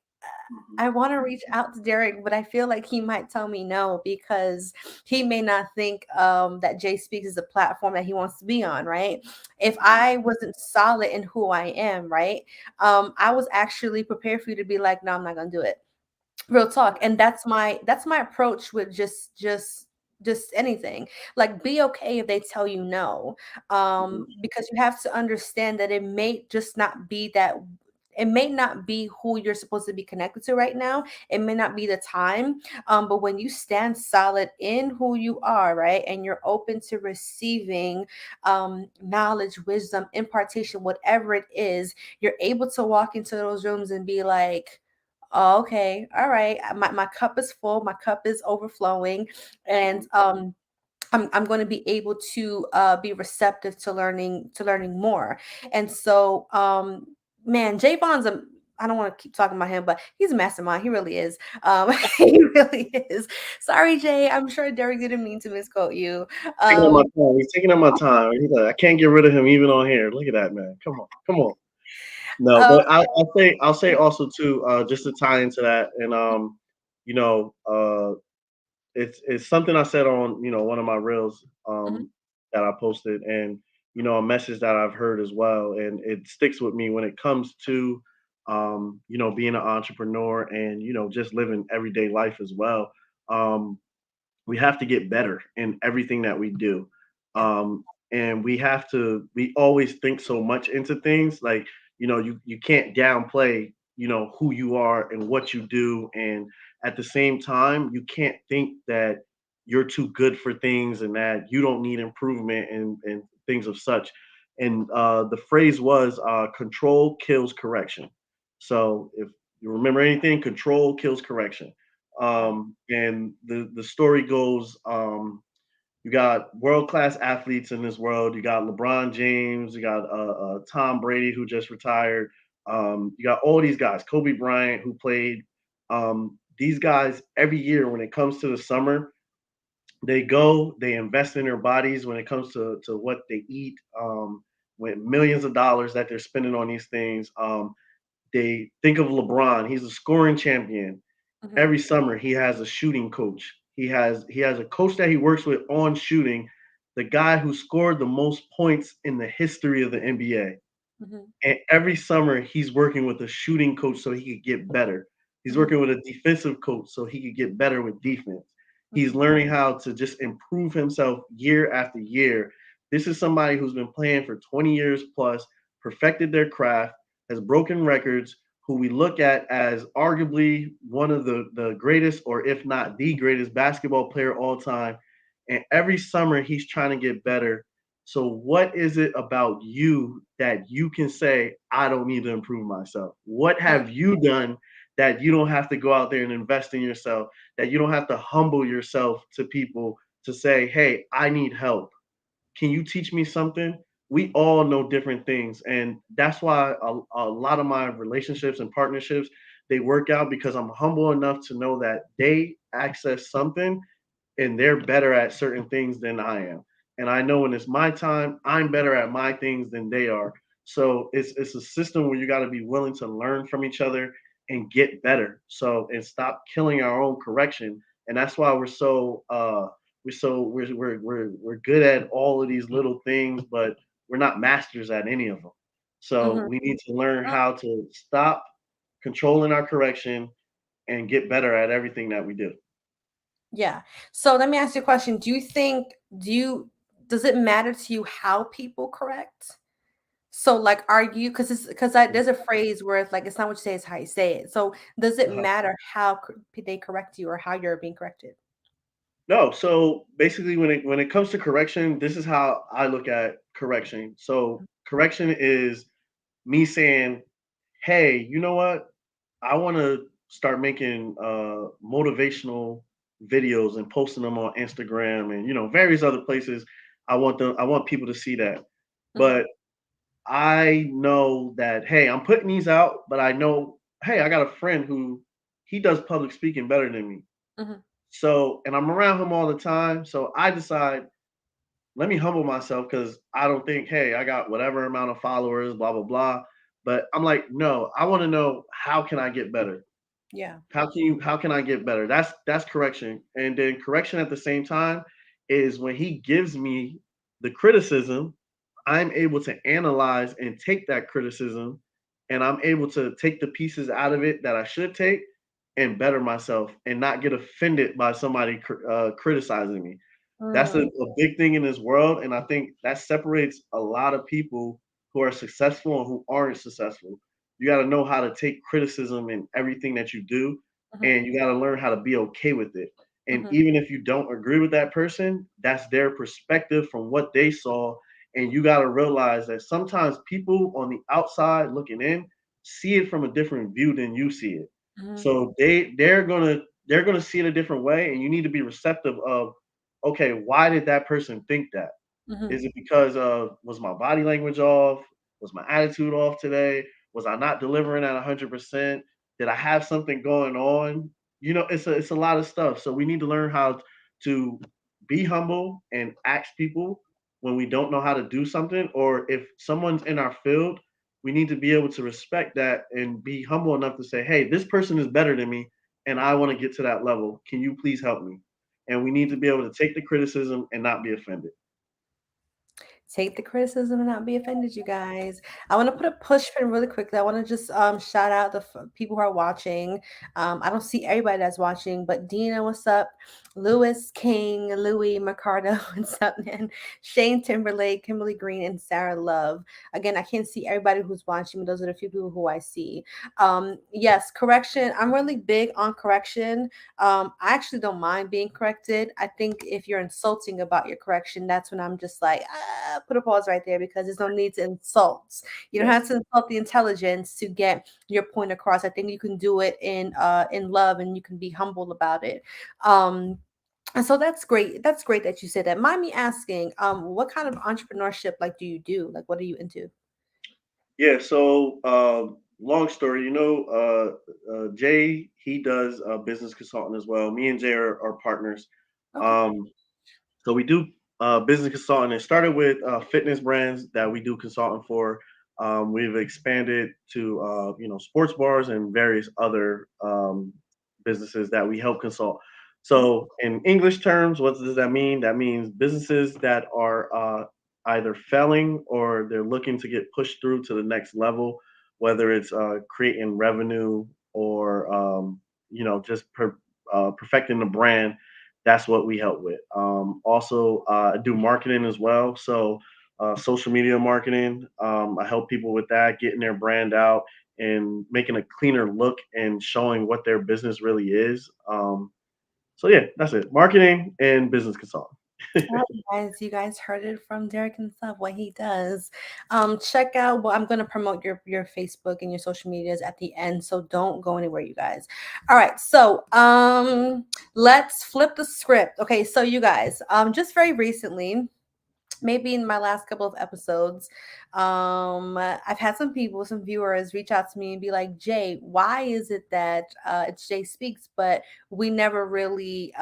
Mhm. I want to reach out to Derek, but I feel like he might tell me no, because he may not think that Jay Speaks is a platform that he wants to be on, right? If Mhm. I wasn't solid in who I am, right, I was actually prepared for you to be like, no, I'm not gonna do it. Real talk. And that's my approach with just anything. Like, be okay if they tell you no, Mhm. because you have to understand that it may not be who you're supposed to be connected to right now. It may not be the time. But when you stand solid in who you are, right, and you're open to receiving knowledge, wisdom, impartation, whatever it is, you're able to walk into those rooms and be like, oh, okay, all right. My cup is full, my cup is overflowing, and Mhm. I'm going to be able to be receptive to learning more. And so, man, Javon's a, I don't want to keep talking about him, but he's a mastermind. He really is. He really is. Sorry, Jay. I'm sure Derek didn't mean to misquote you. Taking up my Um, time. He's taking up my time. He's like, I can't get rid of him even on here. Look at that, man. Come on, come on. No, um, but I'll say also too, just to tie into that, and you know, it's something I said on one of my reels mhm, that I posted, and a message that I've heard as well, and it sticks with me when it comes to being an entrepreneur and just living everyday life as well. Um, we have to get better in everything that we do. yeah, And we always think so much into things like, you can't downplay, who you are and what you do. And at the same time, you can't think that you're too good for things and that you don't need improvement and things of such. And the phrase was control kills correction. So if you remember anything, control kills correction. yeah, And the story goes, you got world class athletes in this world. You got LeBron James. You got Tom Brady, who just retired. You got all these guys, Kobe Bryant, who played. These guys every year when it comes to the summer, they invest in their bodies when it comes to what they eat. With millions of dollars that they're spending on these things. They think of LeBron. He's a scoring champion. mhm, Every summer he has a shooting coach. He has a coach that he works with on shooting, the guy who scored the most points in the history of the NBA. mhm, And every summer he's working with a shooting coach so he could get better He's Mhm. working with a defensive coach so he could get better with defense. He's Mhm. learning how to just improve himself year after year. This is somebody who's been playing for 20 years plus, perfected their craft, has broken records, who we look at as arguably one of the greatest, or if not the greatest, basketball player all time. And every summer he's trying to get better. So, what is it about you that you can say, I don't need to improve myself? What Mm. have you done that you don't have to go out there and invest in yourself, that you don't have to humble yourself to people to say, hey, I need help? Can you teach me something? We all know different things. And that's why a lot of my relationships and partnerships, they work out because I'm humble enough to know that they access something and they're better at certain things than I am. And I know when it's my time, I'm better at my things than they are. So it's a system where you got to be willing to learn from each other and get better. So and stop killing our own correction. And that's why we're good at all of these little things, but we're not masters at any of them. So Mhm. we need to learn how to stop controlling our correction and get better at everything that we do. Yeah. So let me ask you a question. Does it matter to you how people correct? So like are you because there's a phrase where it's like it's not what you say, it's how you say it. So does it matter how they correct you or how you're being corrected? No, so basically when it comes to correction, this is how I look at correction. So correction is me saying, "Hey, you know what? I want to start making motivational videos and posting them on Instagram and various other places. I want people to see that. Mhm. But I know that hey, I'm putting these out, but I know hey, I got a friend who he does public speaking better than me. Mhm. So, and I'm around him all the time. So I decide, let me humble myself because I don't think, hey, I got whatever amount of followers, blah, blah, blah. But I'm like, no, I want to know how can I get better? Yeah. How can I get better? That's correction. And then correction at the same time is when he gives me the criticism, I'm able to analyze and take that criticism and I'm able to take the pieces out of it that I should take and better myself and not get offended by somebody criticizing me. That's Mm. a big thing in this world. And I think that separates a lot of people who are successful and who aren't successful. You got to know how to take criticism in everything that you do, Mhm. and you got to learn how to be okay with it. And Mhm. even if you don't agree with that person, that's their perspective from what they saw. And you got to realize that sometimes people on the outside looking in see it from a different view than you see it. Mhm. So they're gonna see it a different way, and you need to be receptive of, okay, why did that person think that? Mhm. Is it because of was my body language off? Was my attitude off today? Was I not delivering at 100%? Did I have something going on? It's a lot of stuff. So we need to learn how to be humble and ask people when we don't know how to do something, or if someone's in our field, we need to be able to respect that and be humble enough to say, "Hey, this person is better than me, and I want to get to that level. Can you please help me?" And we need to be able to take the criticism and not be offended. Take the criticism and not be offended, you guys. I want to put a push pin really quickly. I want to just shout out the people who are watching. I don't see everybody that's watching, but Dina, what's up? Lewis King, Louis Mercado, what's up, man? Shane Timberlake, Kimberly Green, and Sarah Love. Again, I can't see everybody who's watching, but those are the few people who I see. Yes, correction. I'm really big on correction. I actually don't mind being corrected. I think if you're insulting about your correction, that's when I'm just like, put a pause right there because there's no need to insult. You don't have Yes. to insult the intelligence to get your point across. I think you can do it in love and you can be humble about it. And so that's great. That's great that you said that. Mind me asking, what kind of entrepreneurship like do you do? Like what are you into? Yeah, so long story, Jay, he does business consulting as well. Me and Jay are partners. Okay. Um, so we do business consulting. It started with fitness brands that we do consulting for. We've expanded to sports bars and various other businesses that we help consult. Mhm. So in English terms, what does that mean? That means businesses that are either failing or they're looking to get pushed through to the next level, whether it's creating revenue or just perfecting the brand, that's what we help with. Also, I do marketing as well. So, social media marketing, I help people with that, getting their brand out and making a cleaner look and showing what their business really is. So, yeah, that's it, marketing and business consulting. All right, you guys heard it from Derek himself, what he does. Check out, well, I'm going to promote your Facebook and your social medias at the end, so don't go anywhere, you guys. All right, so let's flip the script. Okay, so you guys, just very recently, maybe in my last couple of episodes, I've had some people, some viewers reach out to me and be like, Jay, why is it that it's Jay Speaks, but we never really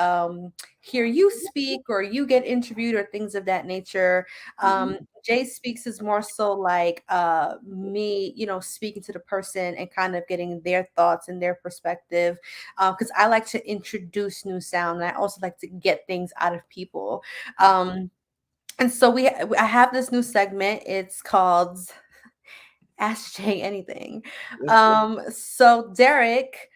hear you speak or you get interviewed or things of that nature? Mhm. Jay Speaks is more so like me, speaking to the person and kind of getting their thoughts and their perspective. Because I like to introduce new sound and I also like to get things out of people. And so I have this new segment. It's called Ask Jay Anything. Yeah. So Derek,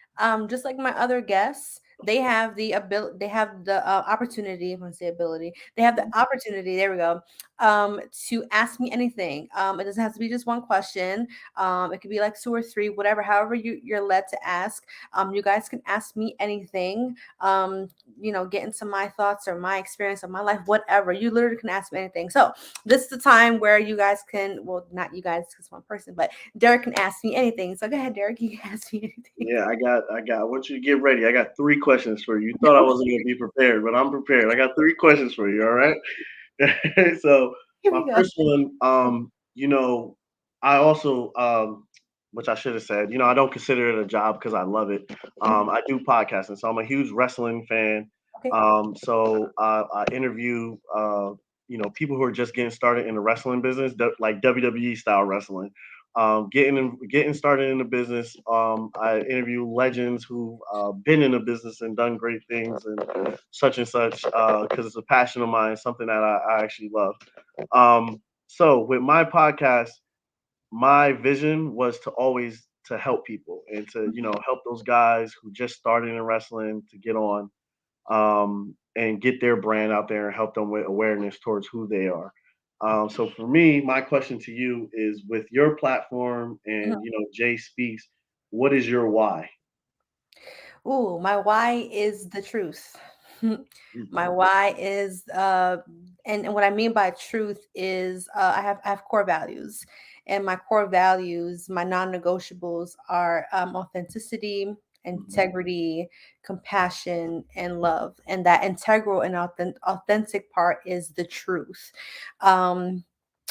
just like my other guests, they have the ability, they have the opportunity. I want to say ability. They have the opportunity. There we go. To ask me anything. It doesn't have to be just one question. It could be like two or three, whatever. However you're led to ask. You guys can ask me anything. Get into my thoughts or my experience of my life, whatever. You literally can ask me anything. So this is the time where you guys can, well, not you guys, because one person, but Derek can ask me anything. So go ahead, Derek, you can ask me anything. Yeah, I want you to get ready. I got three questions for you. You thought I wasn't gonna be prepared, but I'm prepared. I got three questions for you. All right. So Here my we go. first one, I also, which I should have said, I don't consider it a job because I love it. Mhm. I do podcasting, so I'm a huge wrestling fan. Okay. So I interview, people who are just getting started in the wrestling business, like WWE style wrestling. Getting started in the business. I interview legends who've been in the business and done great things and such, because it's a passion of mine, something that I actually love. So with my podcast, my vision was to always to help people and to help those guys who just started in wrestling to get on, and get their brand out there and help them with awareness towards who they are. So for me, my question to you is: with your platform Mhm. and Jay Speaks, what is your why? Ooh, my why is the truth. My Mhm. why is and what I mean by truth is I have core values. And my core values, my non-negotiables are authenticity, Mhm. integrity, compassion, and love. And that integral and authentic part is the truth. Um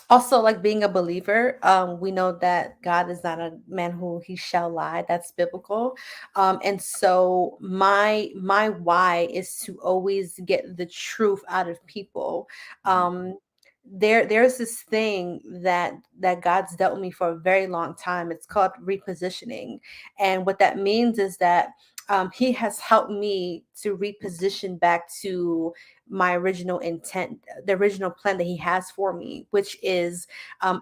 Also, like being a believer, we know that God is not a man who he shall lie. That's biblical. And so my why is to always get the truth out of people. Mhm. There's this thing that God's dealt with me for a very long time. It's called repositioning. And what that means is that he has helped me to reposition back to my original intent, the original plan that he has for me, which is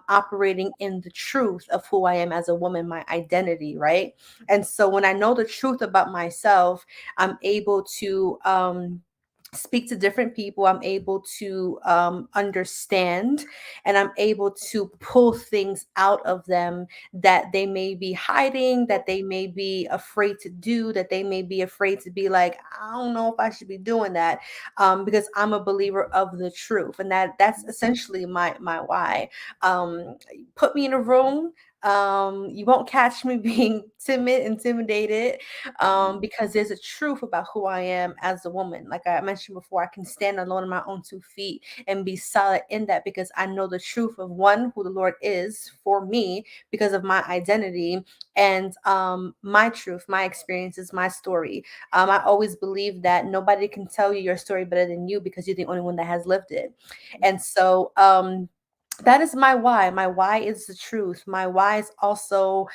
operating in the truth of who I am as a woman, my identity, right? And so when I know the truth about myself, I'm able to speak to different people. I'm able to understand, and I'm able to pull things out of them that they may be hiding, that they may be afraid to do, that they may be afraid to be like, I don't know if I should be doing that, because I'm a believer of the truth, and that's essentially my why. Put me in a room. You won't catch me being intimidated, because there's a truth about who I am as a woman. Like I mentioned before, I can stand alone on my own 2 feet and be solid in that because I know the truth of one, who the Lord is for me because of my identity, and my truth, my experiences, my story. I always believe that nobody can tell you your story better than you because you're the only one that has lived it. And so, that is my why. My why is the truth. My why is also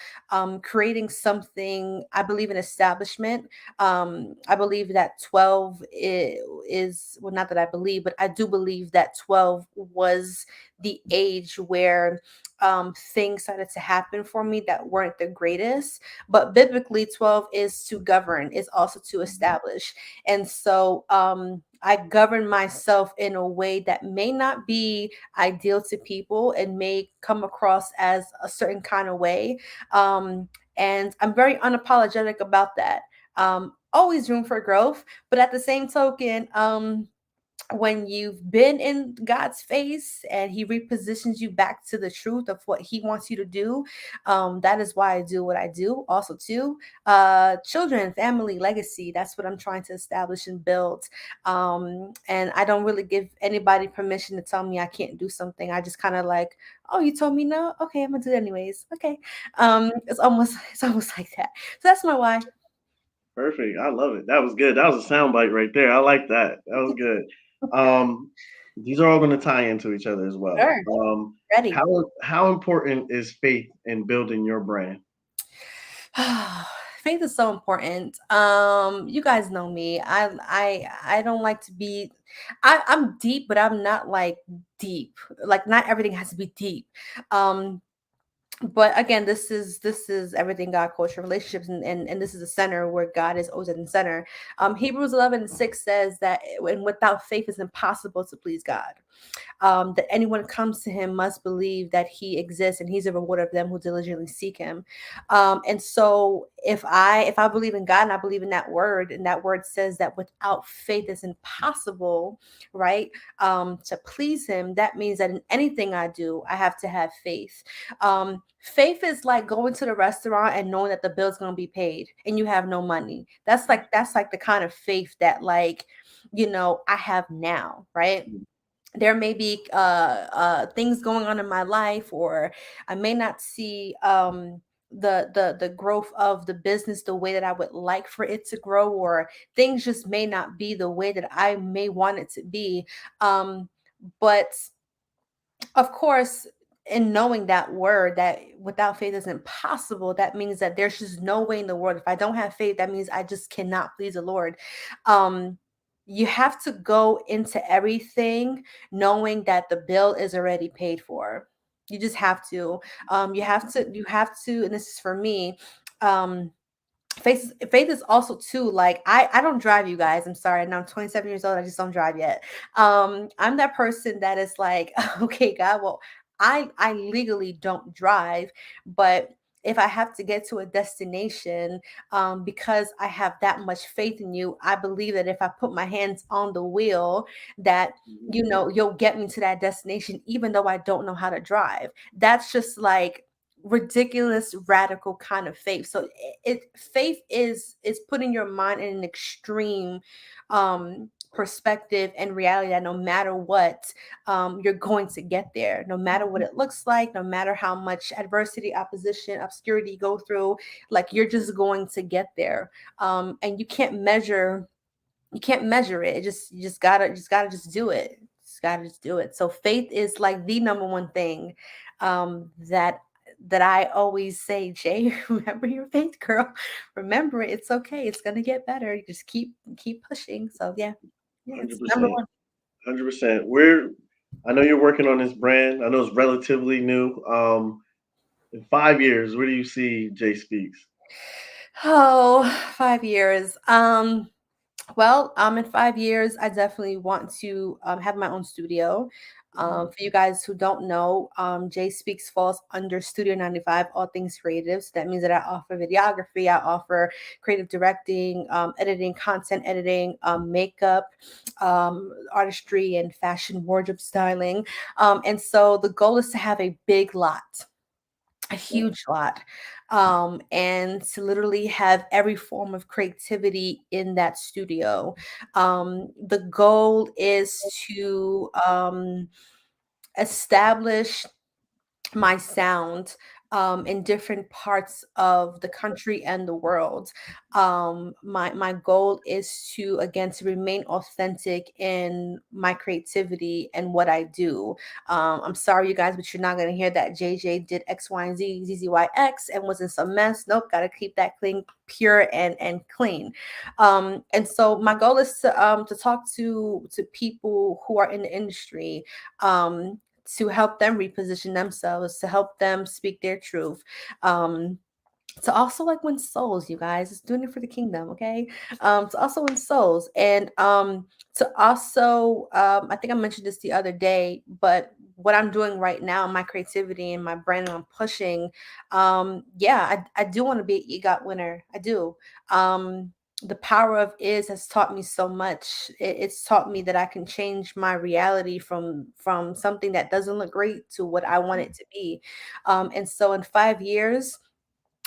creating something. I believe in establishment. I believe that 12 is, well, not that I believe, but I do believe that 12 was the age where things started to happen for me that weren't the greatest. But biblically, 12 is to govern, is also to establish. And so I govern myself in a way that may not be ideal to people and may come across as a certain kind of way. And I'm very unapologetic about that. Always room for growth, but at the same token, when you've been in God's face and He repositions you back to the truth of what He wants you to do, that is why I do what I do. Also, too, children, family, legacy. That's what I'm trying to establish and build. And I don't really give anybody permission to tell me I can't do something. I just kind of like, oh, you told me no. Okay, I'm gonna do it anyways. Okay, it's almost like that. So that's my why. Perfect. I love it. That was good. That was a soundbite right there. I like that. That was good. Um, these are all going to tie into each other as well. Sure, ready. How important is faith in building your brand? Faith is so important. You guys know me. I don't like to be. I'm deep, but I'm not like deep. Like not everything has to be deep. Um, but again, this is everything God, culture, relationships, and this is the center where God is always in the center. Hebrews 11:6 says that and without faith it's impossible to please God. That anyone comes to him must believe that he exists and he's a rewarder of them who diligently seek him. And so if I believe in God and I believe in that word, and that word says that without faith it's impossible, right? To please him, that means that in anything I do, I have to have faith. Faith is like going to the restaurant and knowing that the bill's going to be paid and you have no money. That's like the kind of faith that like I have now, right? There may be things going on in my life, or I may not see the growth of the business the way that I would like for it to grow, or things just may not be the way that I may want it to be. But of course, in knowing that word, that without faith is impossible, that means that there's just no way in the world. If I don't have faith, that means I just cannot please the Lord. um you have to go into everything knowing that the bill is already paid for. You just have to. You have to, and this is for me. Um faith is also too, like I don't drive, you guys. I'm sorry. And I'm 27 years old. I just don't drive yet. I'm that person that is like, okay, God, well, I legally don't drive, but if I have to get to a destination, because I have that much faith in you, I believe that if I put my hands on the wheel, that you'll get me to that destination, even though I don't know how to drive. That's just like ridiculous radical kind of faith. So faith is putting your mind in an extreme perspective and reality that no matter what, you're going to get there, no matter what it looks like, no matter how much adversity, opposition, obscurity you go through. Like you're just going to get there. And you can't measure it. You just gotta just do it. Just gotta just do it. So faith is like the number one thing that I always say, Jay, remember your faith, girl. Remember it. It's okay. It's gonna get better. You just keep pushing. So yeah. Yeah, Hundred it's number percent. one. 100%. I know you're working on this brand. I know it's relatively new. In 5 years, where do you see Jay Speaks? Oh, 5 years. Well, in 5 years, I definitely want to have my own studio. For you guys who don't know, Jay Speaks falls under Studio 95, all things creative. So that means that I offer videography, I offer creative directing, editing, content editing, makeup, artistry, and fashion wardrobe styling. And so the goal is to have a big lot, a huge lot, and to literally have every form of creativity in that studio. The goal is to establish my sound in different parts of the country and the world. My goal is to, again, to remain authentic in my creativity and what I do. I'm sorry, you guys, but you're not gonna hear that JJ did X, Y, and Z, ZZYX, and was in some mess. Nope, gotta keep that clean, pure, and clean. And so my goal is to talk to people who are in the industry. to help them reposition themselves, to help them speak their truth. Um, to also like win souls, you guys. It's doing it for the kingdom, okay? To also win souls, and to also I think I mentioned this the other day, but what I'm doing right now, my creativity and my brand I'm pushing, yeah, I do want to be an EGOT winner. I do. The power of is has taught me so much. It's taught me that I can change my reality from something that doesn't look great to what I want it to be. And so in 5 years,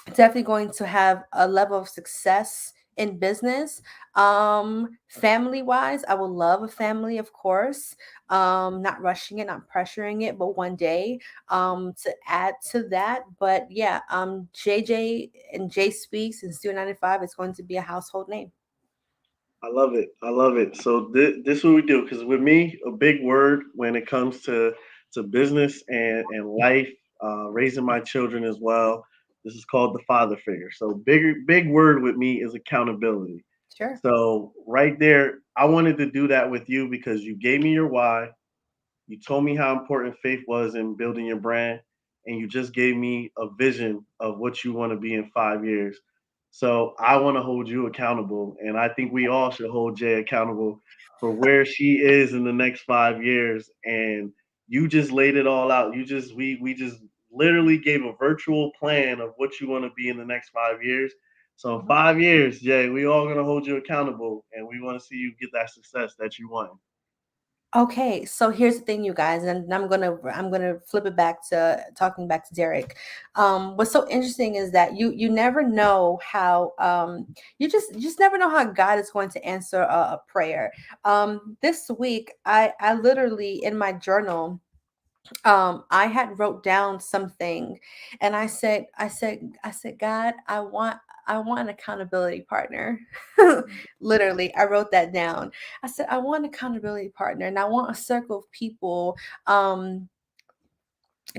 definitely going to have a level of success in business. Family wise, I would love a family, of course. Not rushing it, not pressuring it, but one day to add to that. But yeah, JJ and J Speaks and Studio 95 is going to be a household name. I love it. I love it. So this is what we do. Because with me, a big word when it comes to business and life, raising my children as well. This is called the father figure. So big word with me is accountability. Sure. So right there, I wanted to do that with you because you gave me your why. You told me how important faith was in building your brand, and you just gave me a vision of what you want to be in 5 years. So I want to hold you accountable, and I think we all should hold Jay accountable for where she is in the next 5 years. And you just laid it all out. We just literally gave a virtual plan of what you want to be in the next 5 years. So in 5 years, Jay, we all gonna hold you accountable, and we want to see you get that success that you want. Okay, so here's the thing, you guys, and I'm gonna flip it back to talking back to Derek. What's so interesting is that you never know how you just never know how God is going to answer a prayer. This week, I literally in my journal, I had wrote down something, and I said, God, I want an accountability partner. Literally, I wrote that down. I said, I want an accountability partner, and I want a circle of people. Um,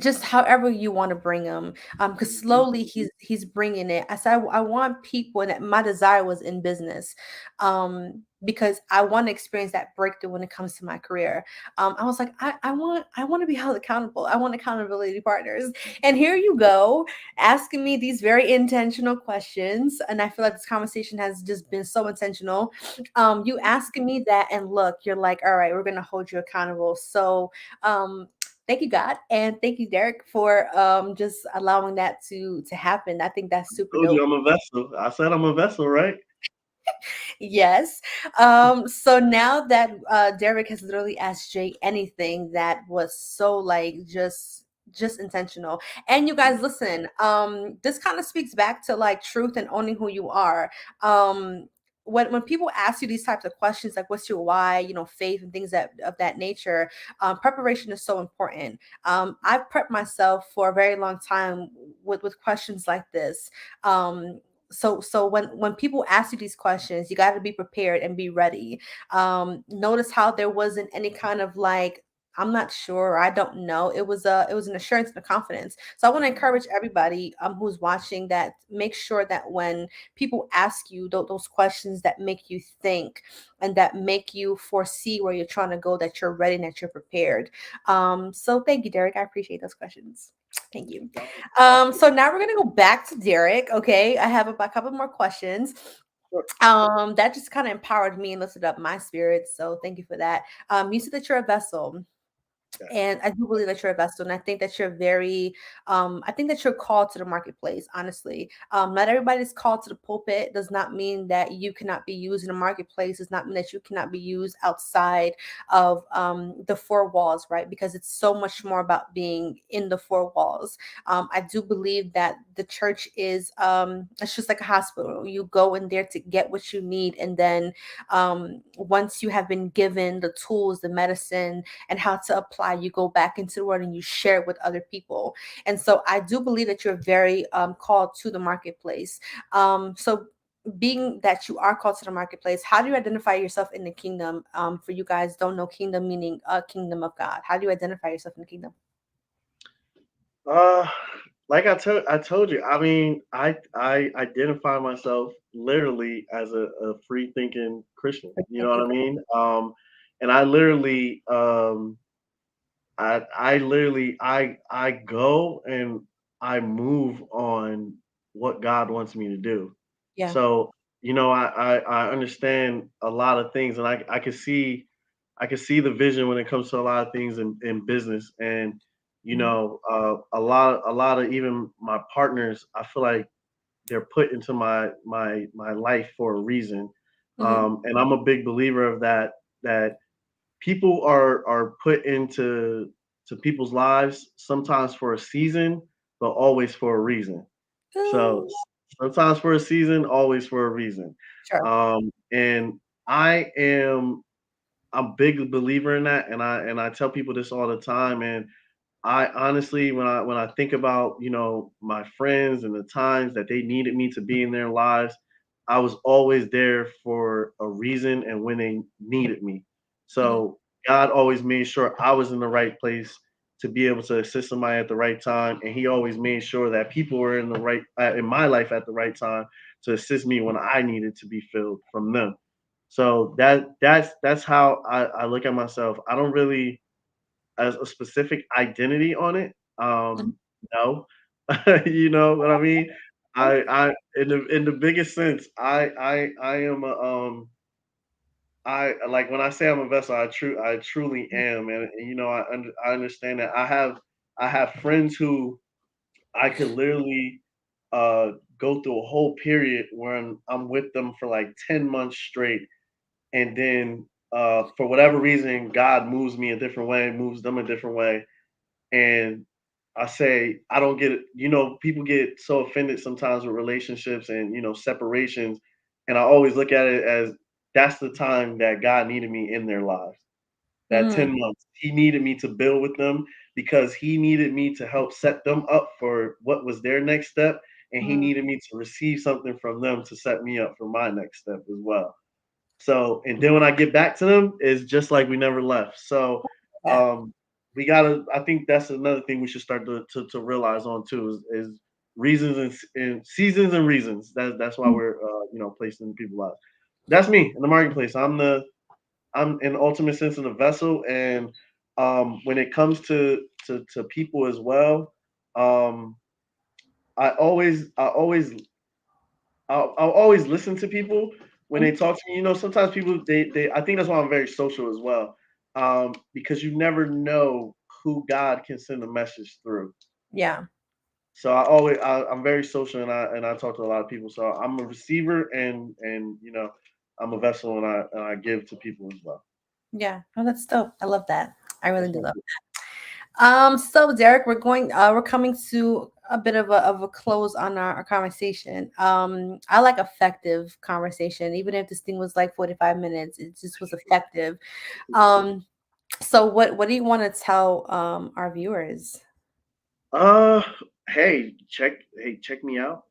just however you want to bring them, because slowly he's bringing it. I said, I want people, and that my desire was in business, because I want to experience that breakthrough when it comes to my career. I was like, I want to be held accountable. I want accountability partners. And here you go, asking me these very intentional questions, and I feel like this conversation has just been so intentional. You asking me that, and look, you're like, all right, we're gonna hold you accountable. So thank you, God, and thank you, Derek, for just allowing that to happen. I think that's super Told you dope. I'm a vessel. I said I'm a vessel, right? Yes. So now that Derek has literally asked Jay anything that was so like just intentional. And you guys listen, this kind of speaks back to like truth and owning who you are. When people ask you these types of questions, like what's your why, faith and things that of that nature, preparation is so important. I've prepped myself for a very long time with questions like this. So when people ask you these questions, you got to be prepared and be ready. Notice how there wasn't any kind of like, I'm not sure, I don't know. It was an assurance and a confidence. So I want to encourage everybody who's watching that make sure that when people ask you those questions that make you think and that make you foresee where you're trying to go, that you're ready and that you're prepared. So thank you, Derek. I appreciate those questions. Thank you. So now we're gonna go back to Derek. Okay, I have a couple more questions. That just kind of empowered me and lifted up my spirit. So thank you for that. You said that you're a vessel. And I do believe that you're a vessel, and I think that you're very, I think that you're called to the marketplace. Honestly, not everybody's called to the pulpit. Does not mean that you cannot be used in the marketplace. Does not mean that you cannot be used outside of the four walls, right? Because it's so much more about being in the four walls. I do believe that the church is, it's just like a hospital. You go in there to get what you need, and then once you have been given the tools, the medicine and how to apply, you go back into the world and you share it with other people. And so I do believe that you're very called to the marketplace. So being that you are called to the marketplace, how do you identify yourself in the kingdom? For you guys don't know, kingdom meaning a kingdom of God. How do you identify yourself in the kingdom? Uh, like I told you, I mean, I identify myself literally as a free thinking Christian. You know Thank what you. I mean? And I literally I literally I go and I move on what God wants me to do. Yeah. So, I understand a lot of things, and I can see the vision when it comes to a lot of things in business. And Mhm. a lot of even my partners, I feel like they're put into my life for a reason. Mhm. And I'm a big believer of that, that people are put into to people's lives sometimes for a season, but always for a reason. So Ooh, sometimes for a season, always for a reason. sure. And I am I'm a big believer in that, and I tell people this all the time. And I honestly, when I think about, my friends and the times that they needed me to be in their lives, I was always there for a reason and when they needed me. Mhm. So God always made sure I was in the right place to be able to assist somebody at the right time, and He always made sure that people were in the right in my life at the right time to assist me when I needed to be filled from them. So that's how I look at myself. I don't really as a specific identity on it. Mhm. No, you know what I mean. Okay. I in the biggest sense, I am a I like when I say I'm a vessel, I truly Mhm. am, and I understand that I have friends who I could literally go through a whole period where I'm with them for like 10 months straight, and then for whatever reason, God moves me a different way, moves them a different way, and I say I don't get it. People get so offended sometimes with relationships and separations, and I always look at it as that's the time that God needed me in their lives. That Mm, 10 months, He needed me to build with them because He needed me to help set them up for what was their next step, and He mm, needed me to receive something from them to set me up for my next step as well. So, and then when I get back to them, it's just like we never left. So, that. um, we gotta. I think that's another thing we should start to realize on too is reasons and seasons and reasons. That's why Mm, we're placed in people's lives. That's me in the marketplace. I'm in the ultimate sense of the vessel, and when it comes to people as well, um, I'll always listen to people when they mhm. talk to me. Sometimes people they I think that's why I'm very social as well, because you never know who God can send a message through. Yeah. So I'm very social, and I talk to a lot of people. So I'm a receiver, and I'm a vessel, and I give to people as well. Yeah. Oh, that's dope. I love that. I really That's do my love. So Derek, we're coming to a bit of a close on our conversation. I like effective conversation, even if this thing was like 45 minutes, it just was effective. Um, so what do you want to tell our viewers? Uh, hey, check me out.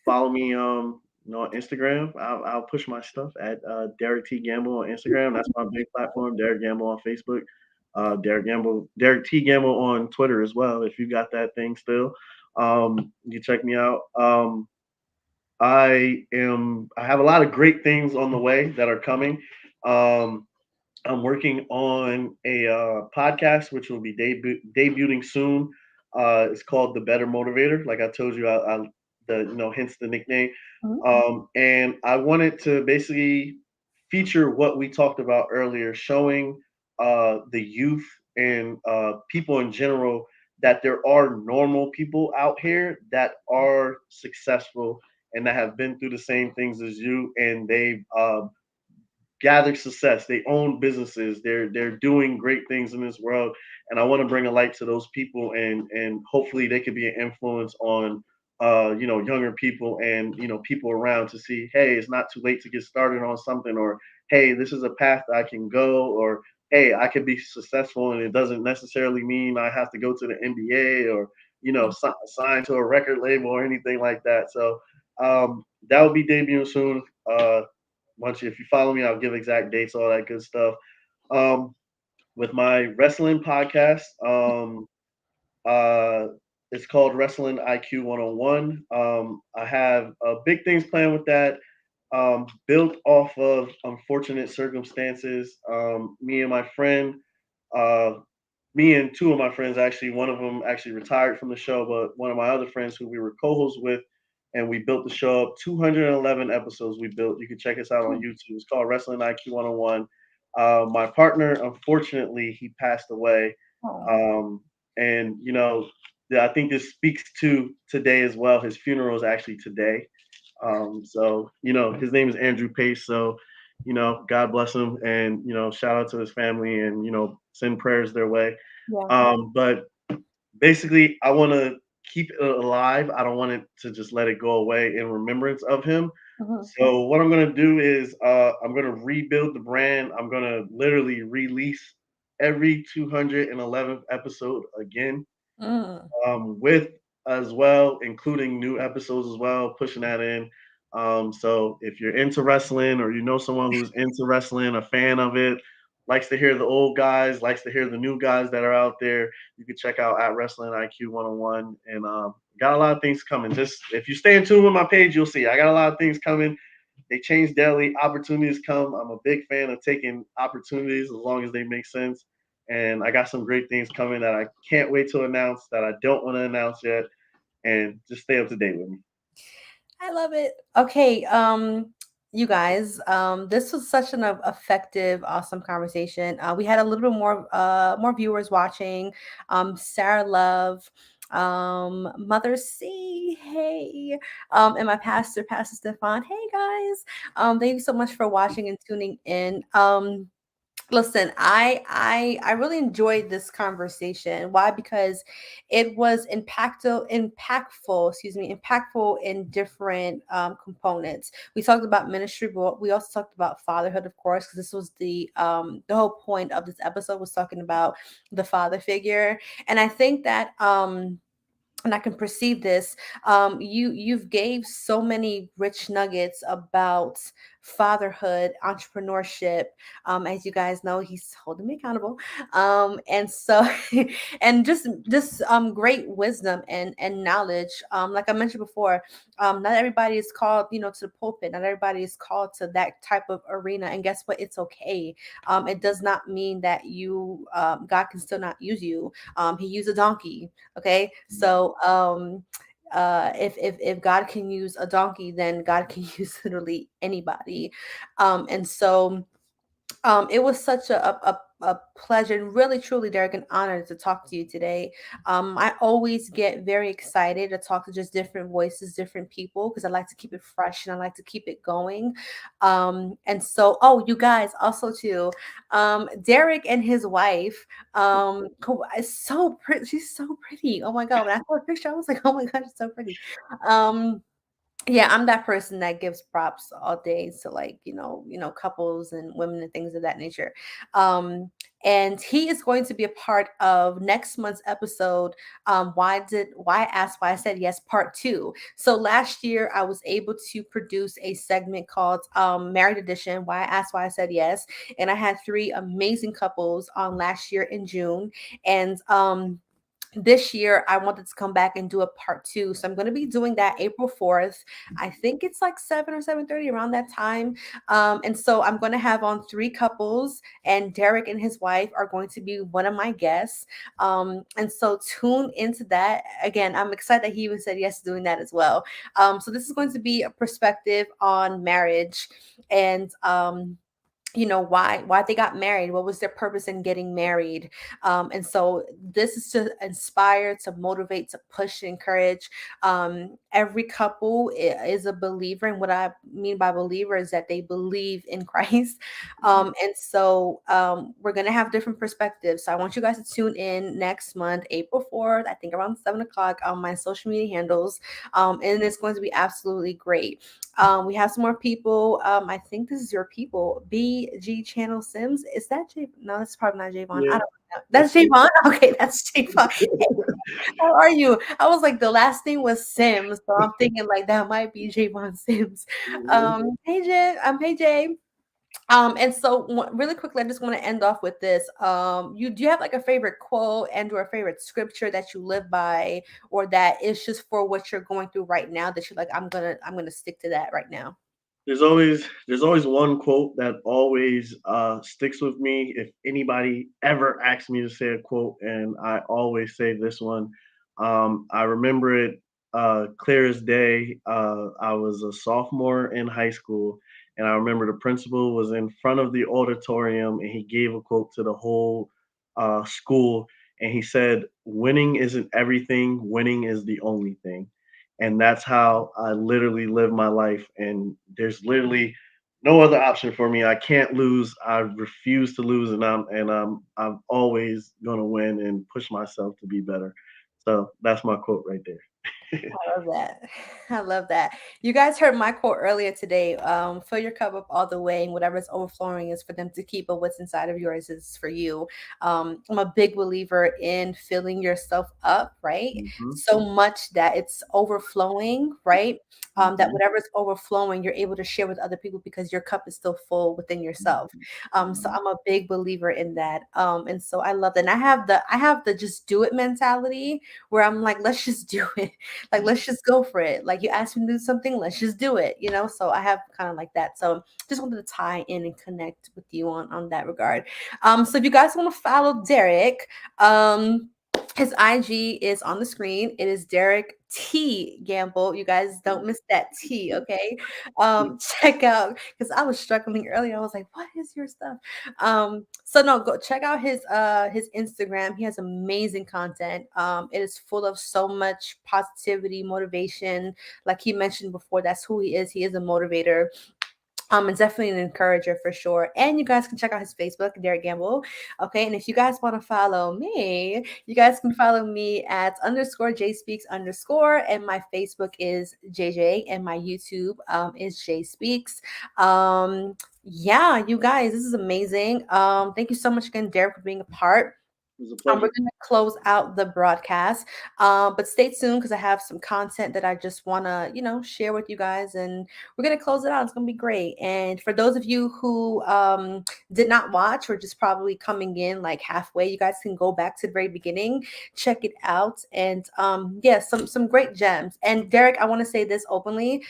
Follow me on Instagram. I'll push my stuff at Derrick T Gamble on Instagram. That's my big platform. Derrick Gamble on Facebook. Derrick T Gamble on Twitter as well. If you got that thing still, you check me out. I have a lot of great things on the way that are coming. Um, I'm working on a podcast which will be debuting soon. It's called The Better Motivator. Like I told you, hence the nickname. Mhm. And I wanted to basically feature what we talked about earlier, showing the youth and people in general that there are normal people out here that are successful and that have been through the same things as you, and they've gathered success. They own businesses. They're doing great things in this world, and I want to bring a light to those people, and hopefully they could be an influence on younger people and people around to see, hey, it's not too late to get started on something, or hey, this is a path that I can go, or hey, I could be successful, and it doesn't necessarily mean I have to go to the NBA or sign to a record label or anything like that. So that will be debuting soon. If you follow me, I'll give exact dates, all that good stuff. Um, with my wrestling podcast, uh, it's called Wrestling IQ 101. I have big things planned with that. Built off of unfortunate circumstances. Me and my friend, uh, me and two of my friends actually, one of them actually retired from the show, but one of my other friends who we were co-hosts with, and we built the show up. 211 episodes we built. You can check us out on YouTube. It's called Wrestling IQ 101. My partner, unfortunately, he passed away, Oh, um, and I think this speaks to today as well. His funeral is actually today. So his name is Andrew Pace. So God bless him, and shout out to his family, and send prayers their way. yeah. But basically, I want to keep it alive. I don't want it to just let it go away in remembrance of him. Mhm. So what I'm gonna do is I'm gonna rebuild the brand. I'm gonna literally release every 211th episode again, Mm. with as well, including new episodes as well, pushing that in. So if you're into wrestling or you know someone who's into wrestling, a fan of it, likes to hear the old guys, likes to hear the new guys that are out there, you can check out at Wrestling IQ 101. And got a lot of things coming. Just if you stay in tune with my page, you'll see I got a lot of things coming. They change daily. Opportunities come. I'm a big fan of taking opportunities as long as they make sense. And I got some great things coming that I can't wait to announce that I don't want to announce yet. And just stay up to date with me. I love it. Okay, you guys, this was such an effective, awesome conversation. We had a little bit more viewers watching. Sarah Love, Mother C, hey, and my pastor, Pastor Stefan, hey guys. Thank you so much for watching and tuning in. Listen, I really enjoyed this conversation. Why? Because it was impactful in different components. We talked about ministry, but we also talked about fatherhood, of course, because this was the whole point of this episode was talking about the father figure. And I think that and I can perceive this. You've gave so many rich nuggets about fatherhood, entrepreneurship. As you guys know, he's holding me accountable. And so, and just great wisdom and knowledge. Like I mentioned before, not everybody is called, to the pulpit. Not everybody is called to that type of arena. And guess what? It's okay. It does not mean that God can still not use you. He used a donkey. Okay, so if God can use a donkey, then God can use literally anybody. And so it was such a pleasure and really truly, Derek, an honor to talk to you today. I always get very excited to talk to just different voices, different people, because I like to keep it fresh and I like to keep it going. And so, oh, you guys also too, Derek and his wife, is so pretty. She's so pretty. Oh my God. When I saw a picture, I was like, oh my God, she's so pretty. Um, yeah, I'm that person that gives props all day to, like, couples and women and things of that nature. Um and he is going to be a part of next month's episode. Why I asked why I said yes, part 2. So last year I was able to produce a segment called Married Edition, why I asked why I said yes, and I had 3 amazing couples on last year in June. And this year I wanted to come back and do a part 2, so I'm going to be doing that April 4th. I think it's like 7 or 7:30 around that time. And so I'm going to have on 3 couples, and Derek and his wife are going to be one of my guests. And so tune into that. Again, I'm excited that he even said yes to doing that as well. So this is going to be a perspective on marriage, and why they got married, what was their purpose in getting married. And so this is to inspire, to motivate, to push, encourage. Every couple is a believer, and what I mean by believer is that they believe in Christ. And so we're going to have different perspectives, so I want you guys to tune in next month, April 4th, I think around 7 o'clock, on my social media handles. And it's going to be absolutely great. We have some more people. I think this is your people. BG Channel Sims. Is that J? No, that's probably not Javon. I Yeah, don't know. That's that's it. Javon. Okay, that's Javon. How are you? I was like, the last name was Sims, so I'm thinking like that might be Javon Sims. Hey Jay. Hey Jay. And so really quickly, I just want to end off with this. You do you have like a favorite quote and or a favorite scripture that you live by, or that is just for what you're going through right now that you're like, I'm gonna stick to that right now? There's always one quote that always sticks with me if anybody ever asks me to say a quote, and I always say this one. I remember it clear as day. I was a sophomore in high school, and I remember the principal was in front of the auditorium, and he gave a quote to the whole school, and he said, "Winning isn't everything. Winning is the only thing." And that's how I literally live my life. And there's literally no other option for me. I can't lose. I refuse to lose, and I'm always gonna win and push myself to be better. So that's my quote right there. I love that. I love that. You guys heard my quote earlier today. Fill your cup up all the way, and whatever's overflowing is for them to keep, but what's inside of yours is for you. I'm a big believer in filling yourself up, right? Hmm. So much that it's overflowing, right? That Hmm. whatever's overflowing, you're able to share with other people because your cup is still full within yourself. So Hmm. I'm a big believer in that. And so I love that. And I have the just do it mentality where I'm like, let's just do it. Like, let's just go for it. Like, you asked me to do something, let's just do it, you know? So I have kind of like that. So just wanted to tie in and connect with you on that regard. So if you guys want to follow Derrick, his IG is on the screen. It is Derrick T Gamble. You guys don't miss that T, okay? Check out because I was struggling earlier. I was like, what is your stuff? So no, go check out his Instagram. He has amazing content. It is full of so much positivity, motivation. Like he mentioned before, that's who he is. He is a motivator. It's definitely an encourager for sure. And you guys can check out his Facebook, Derrick Gamble. Okay. And if you guys want to follow me, you guys can follow me at underscore J Speaks underscore. And my Facebook is JJ and my YouTube is J Speaks. Yeah, you guys, this is amazing. Thank you so much again, Derrick, for being a part. It was a We're pleasure. going to close out the broadcast, but stay tuned because I have some content that I just want to, share with you guys, and we're going to close it out. It's going to be great. And for those of you who did not watch or just probably coming in like halfway, you guys can go back to the very beginning, check it out, and yeah, some great gems. And Derrick, I want to say this openly: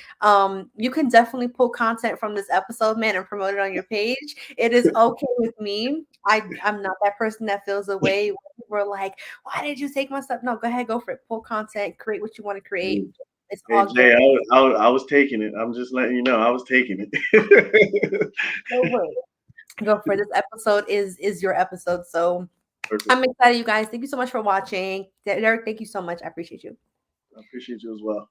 you can definitely pull content from this episode, man, and promote it on your page. It is okay with me. I'm not that person that feels away. We're like, why did you take my stuff? No, go ahead, go for it. Pull content, create what you want to create. It's Hey all good. Jay, I was taking it. I'm just letting you know I was taking it. Go for it. Go for it. This episode is your episode. So Perfect. I'm excited, you guys. Thank you so much for watching. Derrick, thank you so much. I appreciate you. I appreciate you as well.